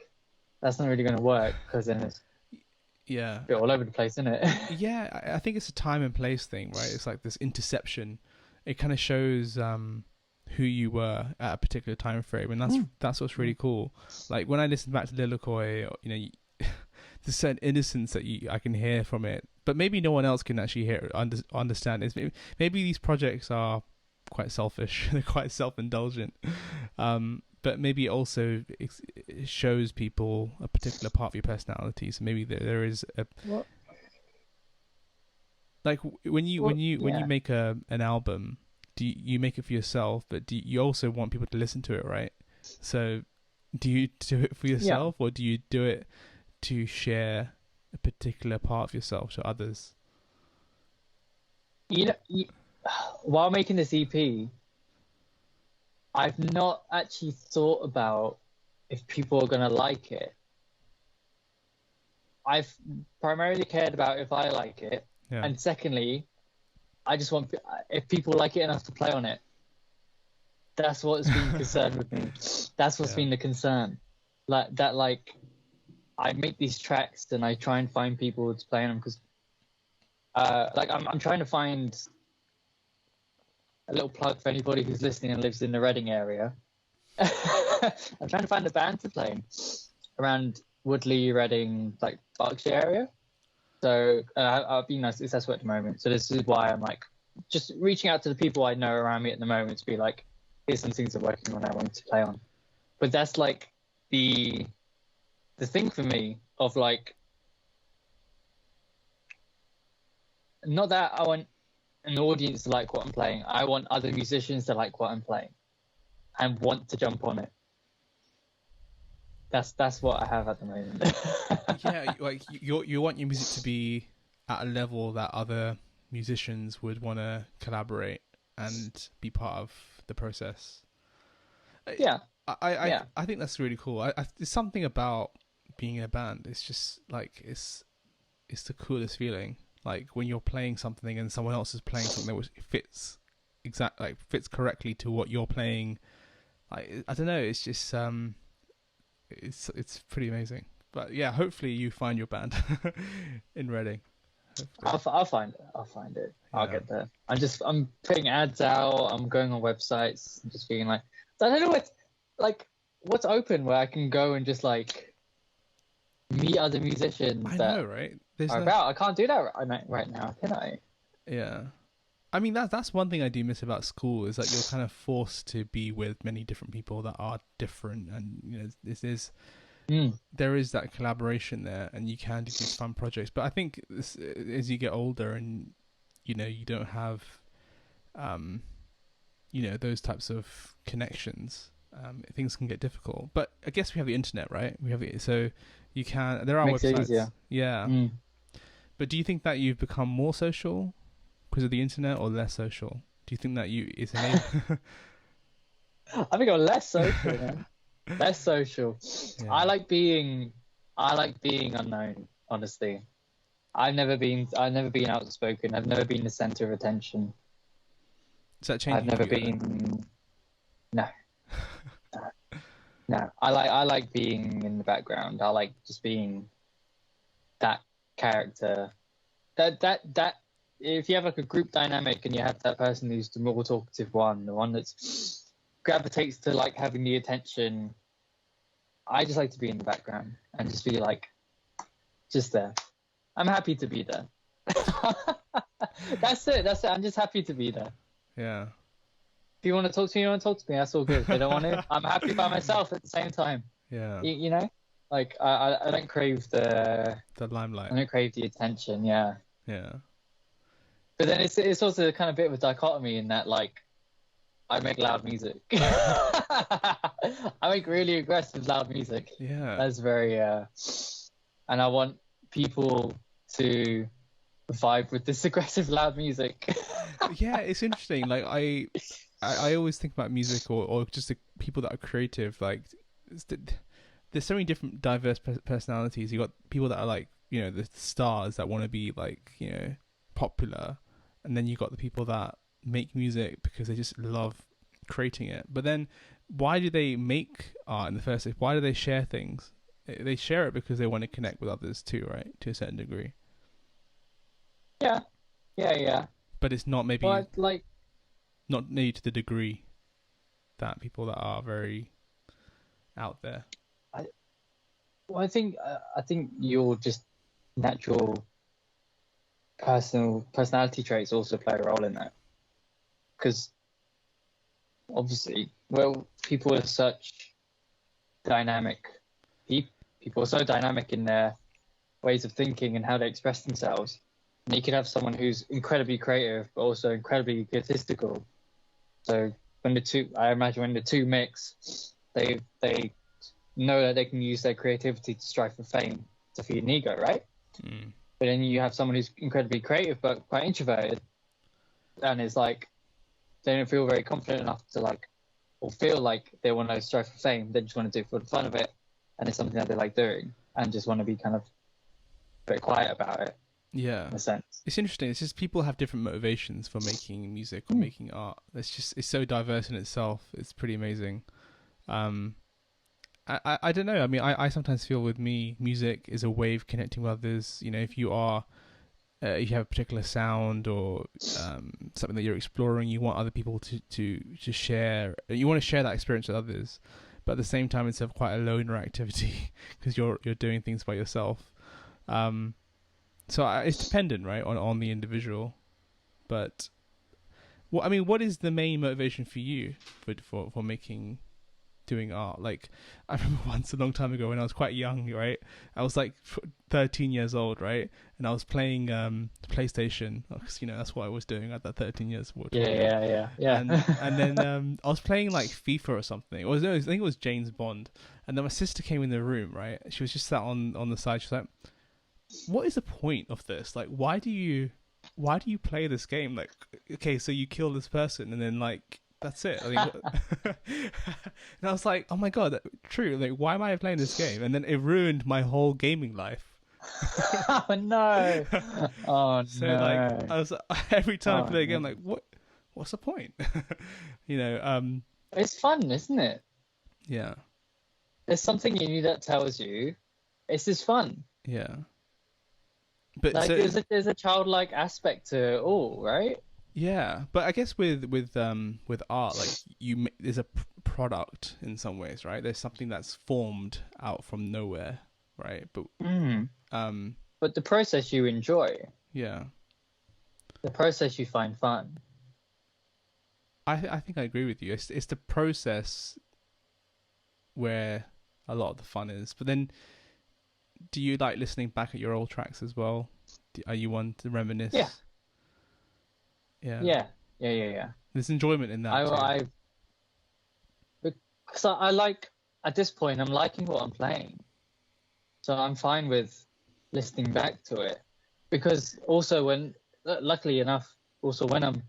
S2: that's not really going to work, because then it's a bit all over the place, isn't it?
S1: Yeah, I think it's a time and place thing, right? It's like this interception. It kind of shows who you were at a particular time frame, and that's what's really cool. Like when I listen back to Lilikoi, there's certain innocence that I can hear from it, but maybe no one else can actually hear understand it. Maybe these projects are quite selfish, they're quite self-indulgent, but maybe also it shows people a particular part of your personality. So maybe there is a like when you make an album, do you make it for yourself, but you also want people to listen to it, right? So do you do it for yourself, or do you do it to share a particular part of yourself to others?
S2: While making this EP, I've not actually thought about if people are going to like it. I've primarily cared about if I like it. Yeah. And secondly, I just want, if people like it enough to play on it. That's what's been concerned with me. That's what's been the concern. Like I make these tracks and I try and find people to play on them, because I'm trying to find a little plug for anybody who's listening and lives in the Reading area. I'm trying to find a band to play around Woodley, Reading, like Berkshire area. So I've been successful at the moment. So this is why I'm like just reaching out to the people I know around me at the moment to be like, here's some things I'm working on I want to play on. But that's like the thing for me of like, not that I want an audience to like what I'm playing. I want other musicians to like what I'm playing and want to jump on it. That's what I have at the moment.
S1: Yeah, like you want your music to be at a level that other musicians would want to collaborate and be part of the process.
S2: Yeah.
S1: I think that's really cool. There's something about being in a band. It's just like it's the coolest feeling. Like when you're playing something and someone else is playing something which fits correctly to what you're playing. Like I don't know. It's just it's pretty amazing. But yeah, hopefully you find your band in Reading.
S2: I'll find it. I'll get there. I'm putting ads out. I'm going on websites. I'm just being like, I don't know what's open where I can go and just like meet other musicians.
S1: I know, right?
S2: I can't do that right now, can I?
S1: Yeah. I mean, that's one thing I do miss about school, is that you're kind of forced to be with many different people that are different, and there is that collaboration there, and you can do these fun projects. But I think as you get older and you don't have those types of connections, things can get difficult. But I guess we have the internet, right? So you can. There are
S2: Makes
S1: websites.
S2: It easier.
S1: Yeah. But do you think that you've become more social because of the internet, or less social? Do you think that it's enabled?
S2: I think I'm less social, man. Less social. Yeah. I like being unknown, honestly. I've never been outspoken. I've never been the center of attention.
S1: Does that change?
S2: I've never been. No. No. I like being in the background. I like just being that character. That if you have like a group dynamic and you have that person who's the more talkative one, the one that's gravitates to like having the attention I just like to be in the background and just be like, just there. I'm happy to be there. That's it. I'm just happy to be there.
S1: Yeah.
S2: If you want to talk to me, you want to talk to me. That's all good. If they don't want to, I'm happy by myself at the same time.
S1: Yeah.
S2: You know, like I don't crave the
S1: limelight.
S2: I don't crave the attention. Yeah.
S1: Yeah.
S2: But then it's also kind of a bit of a dichotomy in that, like, I make loud music. I make really aggressive loud music.
S1: Yeah.
S2: That's very and I want people to vibe with this aggressive loud music.
S1: Yeah, it's interesting. Like I always think about music or just the people that are creative. Like there's so many different diverse personalities. You got people that are like, you know, the stars that want to be like, you know, popular, and then you got the people that make music because they just love creating it. But then why do they make art in the first place? Why do they share things? They share it because they want to connect with others too, right? To a certain degree.
S2: Yeah.
S1: But it's not maybe
S2: like
S1: not maybe to the degree that people that are very out there.
S2: I think your just natural personality traits also play a role in that, because obviously, well, people are such dynamic people are so dynamic in their ways of thinking and how they express themselves. And you could have someone who's incredibly creative but also incredibly egotistical. So when the two mix, they know that they can use their creativity to strive for fame, to feed an ego, right?
S1: Mm.
S2: But then you have someone who's incredibly creative but quite introverted, and it's like they don't feel very confident enough to like, or feel like they want to strive for fame. They just want to do it for the fun of it, and it's something that they like doing, and just want to be kind of a bit quiet about it.
S1: Yeah,
S2: in a sense.
S1: It's interesting. It's just people have different motivations for making music or making art. It's so diverse in itself. It's pretty amazing. I don't know. I mean, I sometimes feel with me, music is a way of connecting with others. You know, if you are, if you have a particular sound or something that you're exploring, you want other people to share. You want to share that experience with others, but at the same time, it's quite a loner activity because you're doing things by yourself. So it's dependent, right, on the individual. But what is the main motivation for you for doing art? Like, I remember once a long time ago when I was quite young, right? I was like 13 years old, right? And I was playing PlayStation, because, you know, that's what I was doing at that 13 years old.
S2: Yeah.
S1: And then I was playing like FIFA or something. I think it was James Bond. And then my sister came in the room, right? She was just sat on the side. She was like, what is the point of this? Like, why do you play this game? Like, okay, so you kill this person and then like that's it. I mean, and I was like, oh my god, true. Like, why am I playing this game? And then it ruined my whole gaming life.
S2: Oh no! Oh
S1: so,
S2: no!
S1: Like, I was every time I play a game, like, what's the point? You know,
S2: it's fun, isn't it?
S1: Yeah.
S2: There's something in you that tells you it's just fun.
S1: Yeah. But
S2: like, there's a childlike aspect to it all, right?
S1: Yeah, but I guess with art, like there's a product in some ways, right? There's something that's formed out from nowhere, right? But
S2: but the process you enjoy.
S1: Yeah.
S2: The process you find fun.
S1: I think I agree with you. It's the process where a lot of the fun is. But then, do you like listening back at your old tracks as well? Are you one to reminisce?
S2: Yeah.
S1: Yeah. There's enjoyment in that.
S2: Because I like, at this point, I'm liking what I'm playing, so I'm fine with listening back to it. Because also luckily enough, when I'm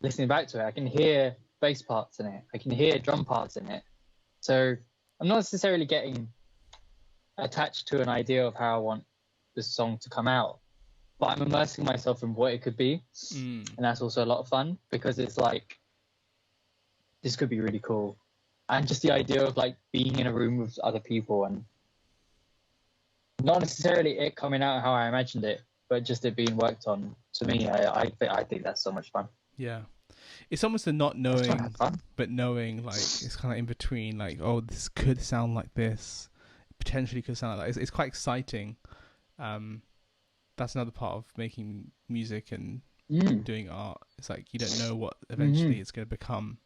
S2: listening back to it, I can hear bass parts in it, I can hear drum parts in it. So I'm not necessarily getting attached to an idea of how I want this song to come out, but I'm immersing myself in what it could be. And that's also a lot of fun, because it's like, this could be really cool. And just the idea of like being in a room with other people and not necessarily it coming out how I imagined it, but just it being worked on. To me, I think that's so much fun.
S1: Yeah. It's almost a not
S2: I was trying to
S1: knowing,
S2: have fun.
S1: but knowing. Like it's kind of in between. Like, oh, this could sound like this, potentially could sound like that. It's quite exciting. That's another part of making music and doing art. It's like you don't know what eventually it's going to become.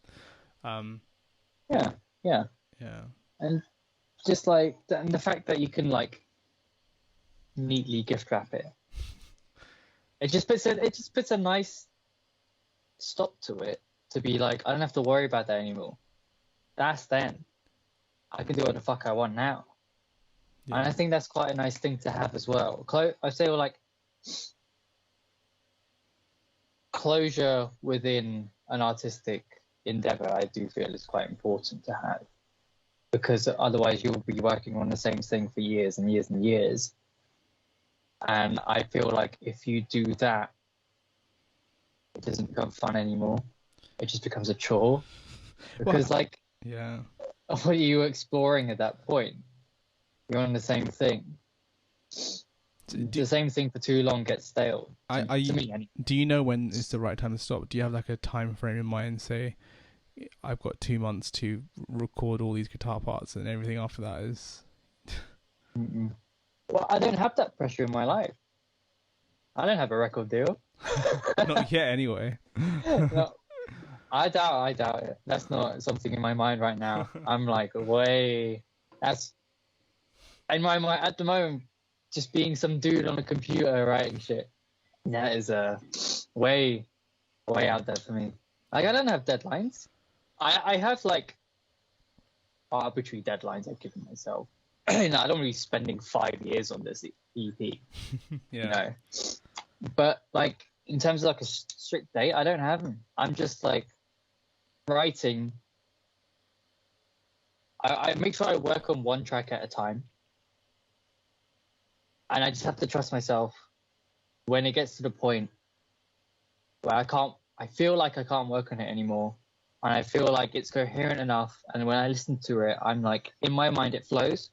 S2: Yeah, yeah,
S1: Yeah.
S2: and just like and the fact that you can like neatly gift wrap it, it just puts a nice stop to it. To be like, I don't have to worry about that anymore. That's then. I can do what the fuck I want now.
S1: Yeah.
S2: And I think that's quite a nice thing to have as well. I say, well, like, closure within an artistic endeavor, I do feel is quite important to have. Because otherwise you'll be working on the same thing for years and years and years. And I feel like if you do that, it doesn't become fun anymore. It just becomes a chore. Because,
S1: yeah.
S2: what are you exploring at that point? You're on the same thing. The same thing for too long gets stale. To me, anyway.
S1: Do you know when is the right time to stop? Do you have like a time frame in mind? Say, I've got 2 months to record all these guitar parts, and everything after that is.
S2: Well, I don't have that pressure in my life. I don't have a record deal.
S1: Not yet, anyway.
S2: No, I doubt it. That's not something in my mind right now. I'm like, that's in my mind at the moment. Just being some dude on a computer writing shit. That is way out there for me. Like, I don't have deadlines. I have like arbitrary deadlines I've given myself. I don't really spending 5 years on this EP.
S1: Yeah.
S2: You know? But like in terms of like a strict date, I don't have them. I'm just like writing. I make sure I work on one track at a time. And I just have to trust myself when it gets to the point where I feel like I can't work on it anymore. And I feel like it's coherent enough. And when I listen to it, I'm like, in my mind, it flows.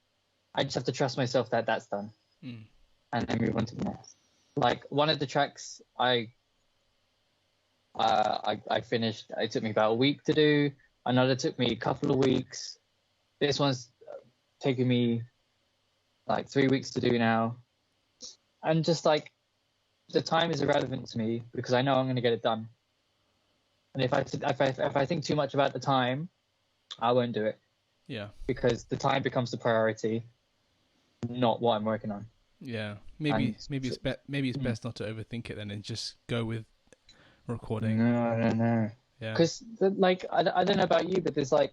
S2: I just have to trust myself that that's done. And then move on to the next. Like one of the tracks I finished, it took me about a week to do. Another took me a couple of weeks. This one's taking me like 3 weeks to do now. And just like the time is irrelevant to me because I know I'm going to get it done. And if I think too much about the time, I won't do it.
S1: Yeah.
S2: Because the time becomes the priority, not what I'm working on.
S1: Yeah. Maybe it's best not to overthink it then and just go with recording.
S2: No.
S1: Yeah.
S2: Because like I don't know about you, but there's a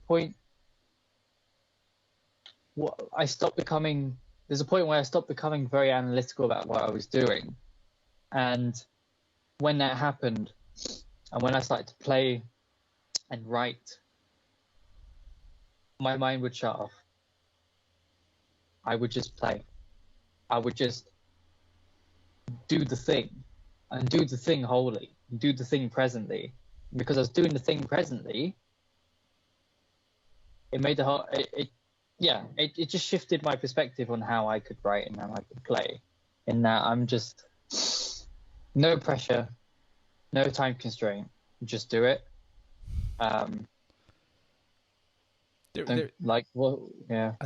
S2: point. There's a point where I stopped becoming very analytical about what I was doing. And when that happened, and when I started to play and write, my mind would shut off. I would just play. I would just do the thing, and do the thing wholly, do the thing presently. Because I was doing the thing presently, it made the whole... It just shifted my perspective on how I could write and how I could play. In that I'm just no pressure, no time constraint, just do it.
S1: I think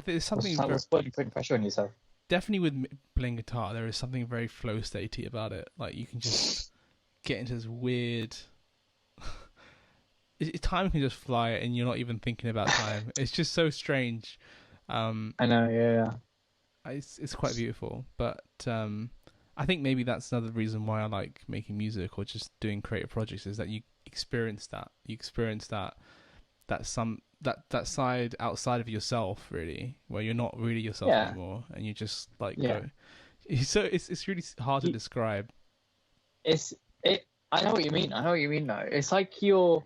S1: there's something.
S2: What's putting pressure on yourself?
S1: Definitely with playing guitar, there is something very flow statey about it. Like you can just get into this weird. Time can just fly, and you're not even thinking about time. It's just so strange.
S2: I know, yeah.
S1: It's quite beautiful, but I think maybe that's another reason why I like making music or just doing creative projects is that you experience that. You experience that side outside of yourself, really, where you're not really yourself anymore, and you just go. So it's really hard to describe.
S2: I know what you mean. Though it's like you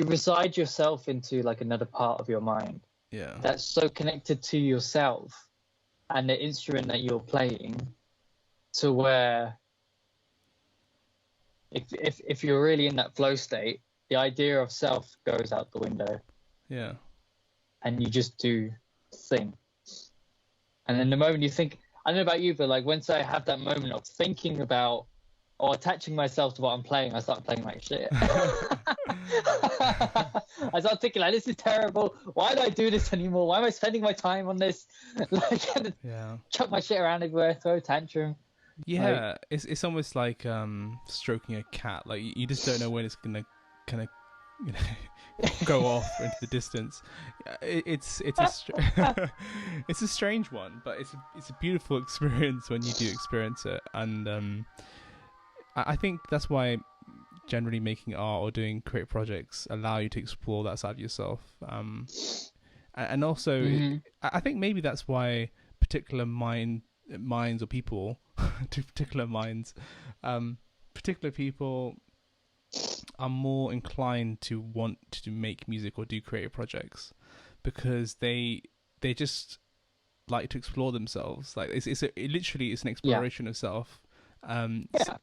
S2: reside yourself into like another part of your mind.
S1: Yeah.
S2: That's so connected to yourself and the instrument that you're playing, to where if you're really in that flow state, the idea of self goes out the window.
S1: Yeah.
S2: And you just do the thing. And then the moment you think, I don't know about you, but like once I have that moment of thinking about or attaching myself to what I'm playing, I start playing like shit. I start thinking like, this is terrible. Why do I do this anymore? Why am I spending my time on this? Like,
S1: Yeah.
S2: chuck my shit around everywhere, throw a tantrum.
S1: Yeah, it's almost like stroking a cat. Like you just don't know when it's gonna kind of you know go off into the distance. It's it's a strange one, but it's a beautiful experience when you do experience it. And I think that's why generally making art or doing creative projects allow you to explore that side of yourself. And also, I think maybe that's why particular minds or people to particular minds, particular people are more inclined to want to make music or do creative projects because they just like to explore themselves. Like literally it's an exploration of self.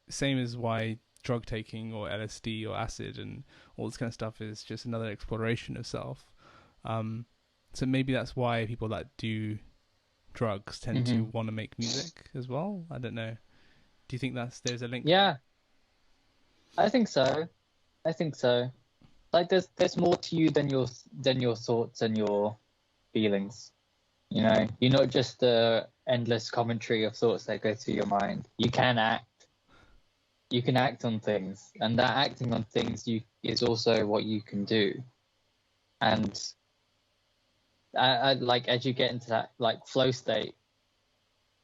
S1: Same as why drug taking or LSD or acid and all this kind of stuff is just another exploration of self. So maybe that's why people that do drugs tend to want to make music as well. I don't know. Do you think there's a link?
S2: Yeah, I think so. Like there's more to you than your thoughts and your feelings. You know, you're not just the endless commentary of thoughts that go through your mind. You can act. You can act on things, and that acting on things is also what you can do. And I like as you get into that like flow state.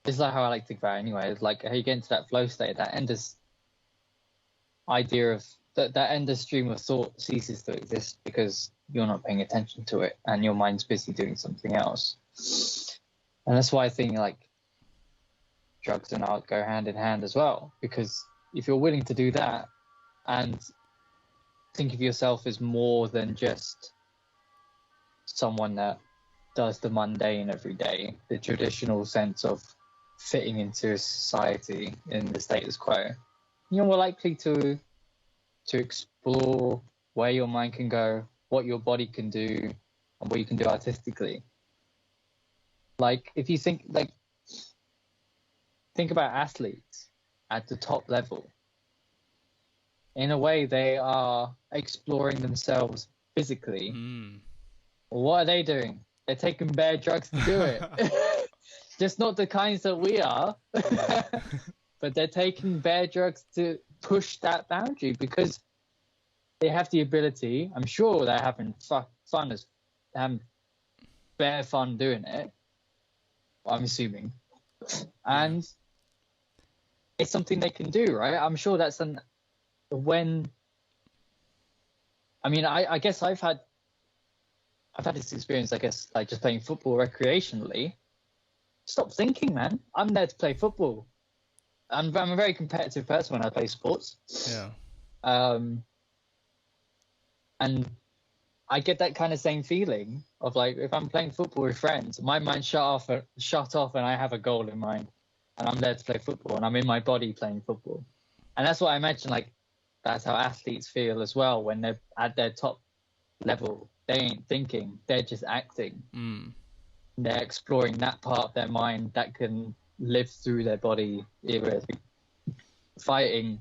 S2: This is like how I like to think about it anyway. It's like how you get into that flow state, that endless idea of that endless stream of thought ceases to exist because you're not paying attention to it and your mind's busy doing something else. And that's why I think like drugs and art go hand in hand as well, because if you're willing to do that and think of yourself as more than just someone that does the mundane every day, the traditional sense of fitting into a society in the status quo, you're more likely to explore where your mind can go, what your body can do, and what you can do artistically. Like if you think about athletes at the top level, in a way they are exploring themselves physically. What are they doing? They're taking bare drugs to do it. Just not the kinds that we are, but they're taking bare drugs to push that boundary because they have the ability. I'm sure they're having having bare fun doing it. I'm assuming, and it's something they can do, right? I'm sure that's I guess I've had this experience, I guess, like just playing football recreationally. Stop thinking, man. I'm there to play football. I'm a very competitive person when I play sports.
S1: Yeah.
S2: And I get that kind of same feeling of like if I'm playing football with friends, my mind shut off and I have a goal in mind. And I'm there to play football and I'm in my body playing football. And that's what I imagine, like, that's how athletes feel as well when they're at their top level. They ain't thinking, they're just acting. They're exploring that part of their mind that can live through their body, either fighting,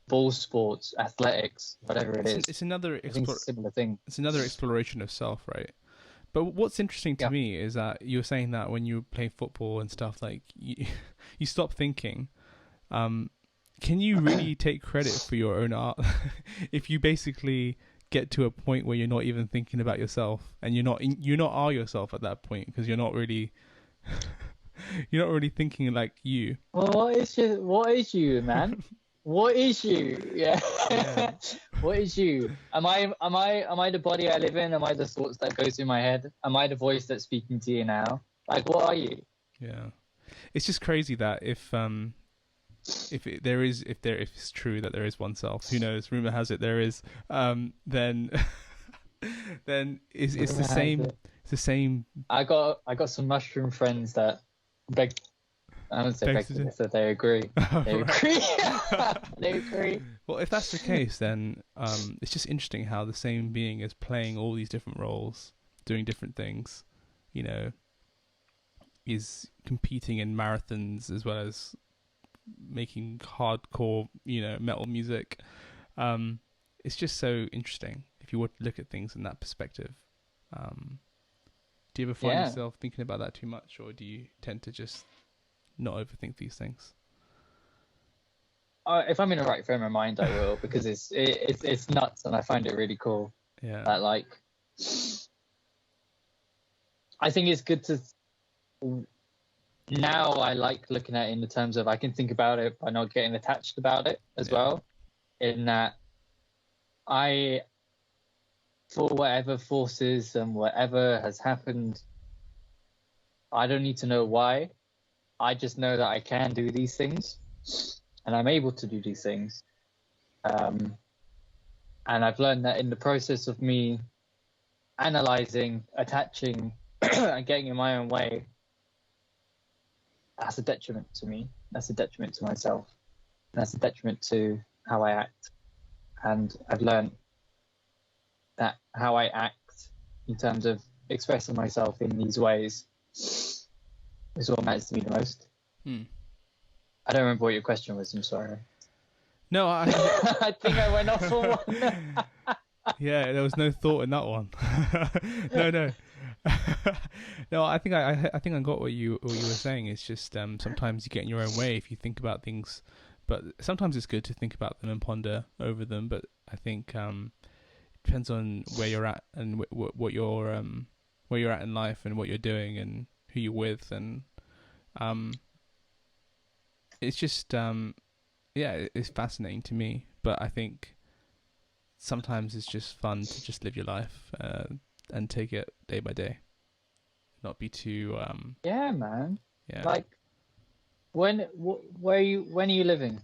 S2: ball sports, athletics, whatever it is.
S1: It's another
S2: similar thing.
S1: It's another exploration of self, right? But what's interesting to me is that you were saying that when you play football and stuff, like you stop thinking. Can you really take credit for your own art if you basically get to a point where you're not even thinking about yourself and you're not are yourself at that point because you're not really thinking like you?
S2: Well, what is you, man? What is you? Yeah. What is you? Am I the body I live in? Am I the thoughts that go through my head? Am I the voice that's speaking to you now? Like, what are you?
S1: Yeah, it's just crazy that if it's true that there is oneself, who knows? Rumor has it there is. Then it's the same. It's the same.
S2: I got some mushroom friends that beg. I don't say beg to differ. They agree. They agree. They agree.
S1: Well, if that's the case, then it's just interesting how the same being is playing all these different roles, doing different things. You know, is competing in marathons as well as making hardcore, metal music. It's just so interesting if you were to look at things in that perspective. Do you ever find yourself thinking about that too much, or do you tend to just not overthink these things?
S2: If I'm in the right frame of mind, I will, because it's nuts, and I find it really cool.
S1: Yeah.
S2: That, like, I think it's good to. Now I like looking at it in the terms of I can think about it by not getting attached about it as well. In that, for whatever forces and whatever has happened, I don't need to know why. I just know that I can do these things, and I'm able to do these things. And I've learned that in the process of me analyzing, attaching, and getting in my own way, that's a detriment to me. That's a detriment to myself. That's a detriment to how I act. And I've learned that how I act in terms of expressing myself in these ways is what matters to me the most. I don't remember what your question was. I'm sorry.
S1: No,
S2: I think I went off on one.
S1: Yeah, there was no thought in that one. No. No, I think I got what you were saying. It's just sometimes you get in your own way if you think about things, but sometimes it's good to think about them and ponder over them. But I think it depends on where you're at and what you're where you're at in life and what you're doing and who you're with, and it's just it's fascinating to me. But I think sometimes it's just fun to just live your life and take it day by day, not be too
S2: yeah, man.
S1: Yeah.
S2: Like, when are you living?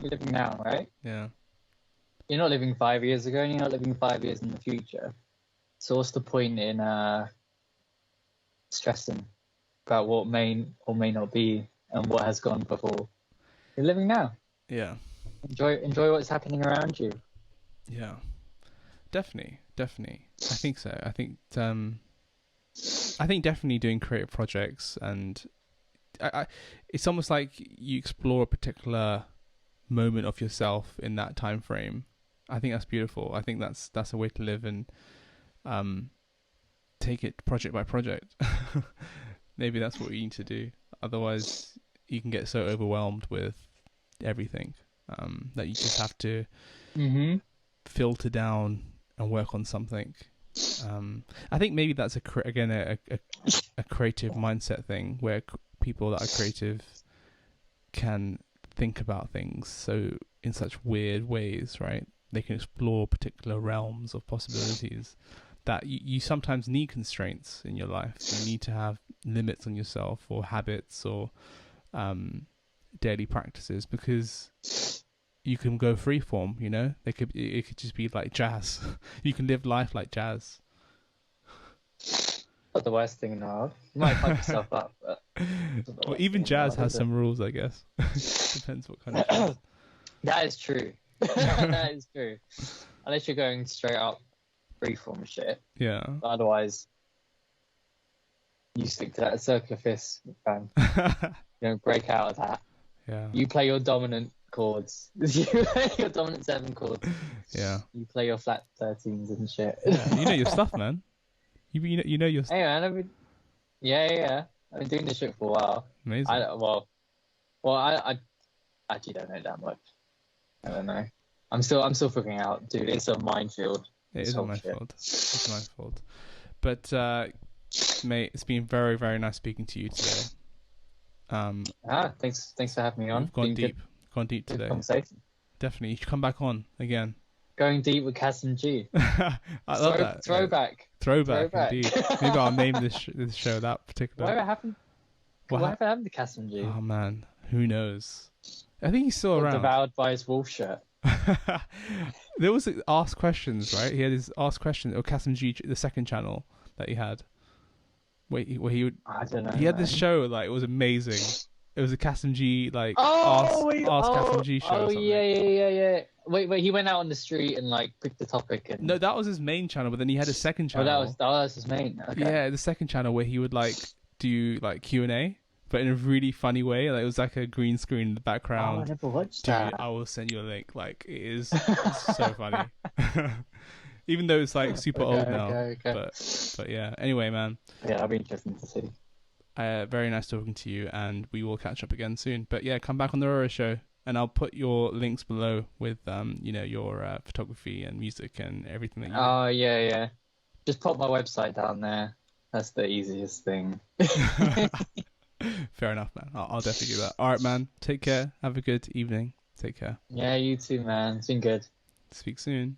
S2: You're living now, right?
S1: Yeah.
S2: You're not living 5 years ago, and you're not living 5 years in the future. So what's the point in stressing about what may or may not be and what has gone before? You're living now.
S1: Yeah.
S2: Enjoy what's happening around you.
S1: Yeah. Definitely. I think so. I think definitely doing creative projects, and it's almost like you explore a particular moment of yourself in that time frame. I think that's beautiful. I think that's a way to live, and take it project by project. Maybe that's what you need to do. Otherwise, you can get so overwhelmed with everything that you just have to filter down and work on something. I think maybe that's a creative mindset thing, where people that are creative can think about things so in such weird ways, right? They can explore particular realms of possibilities that you sometimes need constraints in your life. You need to have limits on yourself, or habits, or daily practices, because you can go freeform, it could just be like jazz. You can live life like jazz.
S2: Not the worst thing in the world. You might fuck yourself up, but
S1: well, even jazz has some rules, I guess. Depends what kind of jazz.
S2: That is true. That is true. Unless you're going straight up freeform shit.
S1: Yeah.
S2: But otherwise, you stick to that circular fist, man. You don't break out of that.
S1: Yeah.
S2: You play your dominant chords. You play your dominant 7 chords.
S1: Yeah.
S2: You play your flat 13s and shit.
S1: Yeah, you know your stuff, man. You know your stuff.
S2: Hey, man, yeah. I've been doing this shit for a while.
S1: Amazing.
S2: I actually don't know that much. I don't know. I'm still figuring out, dude. It's a minefield.
S1: It is a minefield. It's a minefield. But mate, it's been very, very nice speaking to you today.
S2: Thanks for having me on.
S1: We've gone deep. Gone deep today.
S2: Good conversation.
S1: Definitely. You should come back on again.
S2: Going deep with Cass and G.
S1: I love that.
S2: Throwback.
S1: Throwback, indeed. Maybe I'll name this show that particular.
S2: Whatever happened to Cass and G?
S1: Oh man, who knows? I think he's still around.
S2: Devoured by his wolf shirt.
S1: There was Ask Questions, right? He had his Ask Questions, or Cass and G, the second channel that he had. Where he would.
S2: I don't know.
S1: He had this show, like, it was amazing. It was a Cass and G, like, Ask Cass and G show.
S2: Oh, yeah. Wait, he went out on the street and, like, picked the topic. And...
S1: No, that was his main channel, but then he had a second channel.
S2: That was his main. Okay.
S1: Yeah, the second channel where he would, like, do, like, Q&A. but in a really funny way. Like it was like a green screen in the
S2: Oh, I
S1: background.
S2: never watched
S1: Dude,
S2: that.
S1: I will send you a link. Like it is so funny. Even though it's like super old now.
S2: Okay.
S1: But yeah. Anyway, man.
S2: Yeah, that'll be interesting to see.
S1: Very nice talking to you, and we will catch up again soon. But yeah, come back on the RoRoShow, and I'll put your links below with your photography and music and everything that you do.
S2: Oh, yeah. Just pop my website down there. That's the easiest thing.
S1: Fair enough, man. I'll definitely do that. All right, man. Take care. Have a good evening. Take care.
S2: Yeah, you too, man. It's been good.
S1: Speak soon.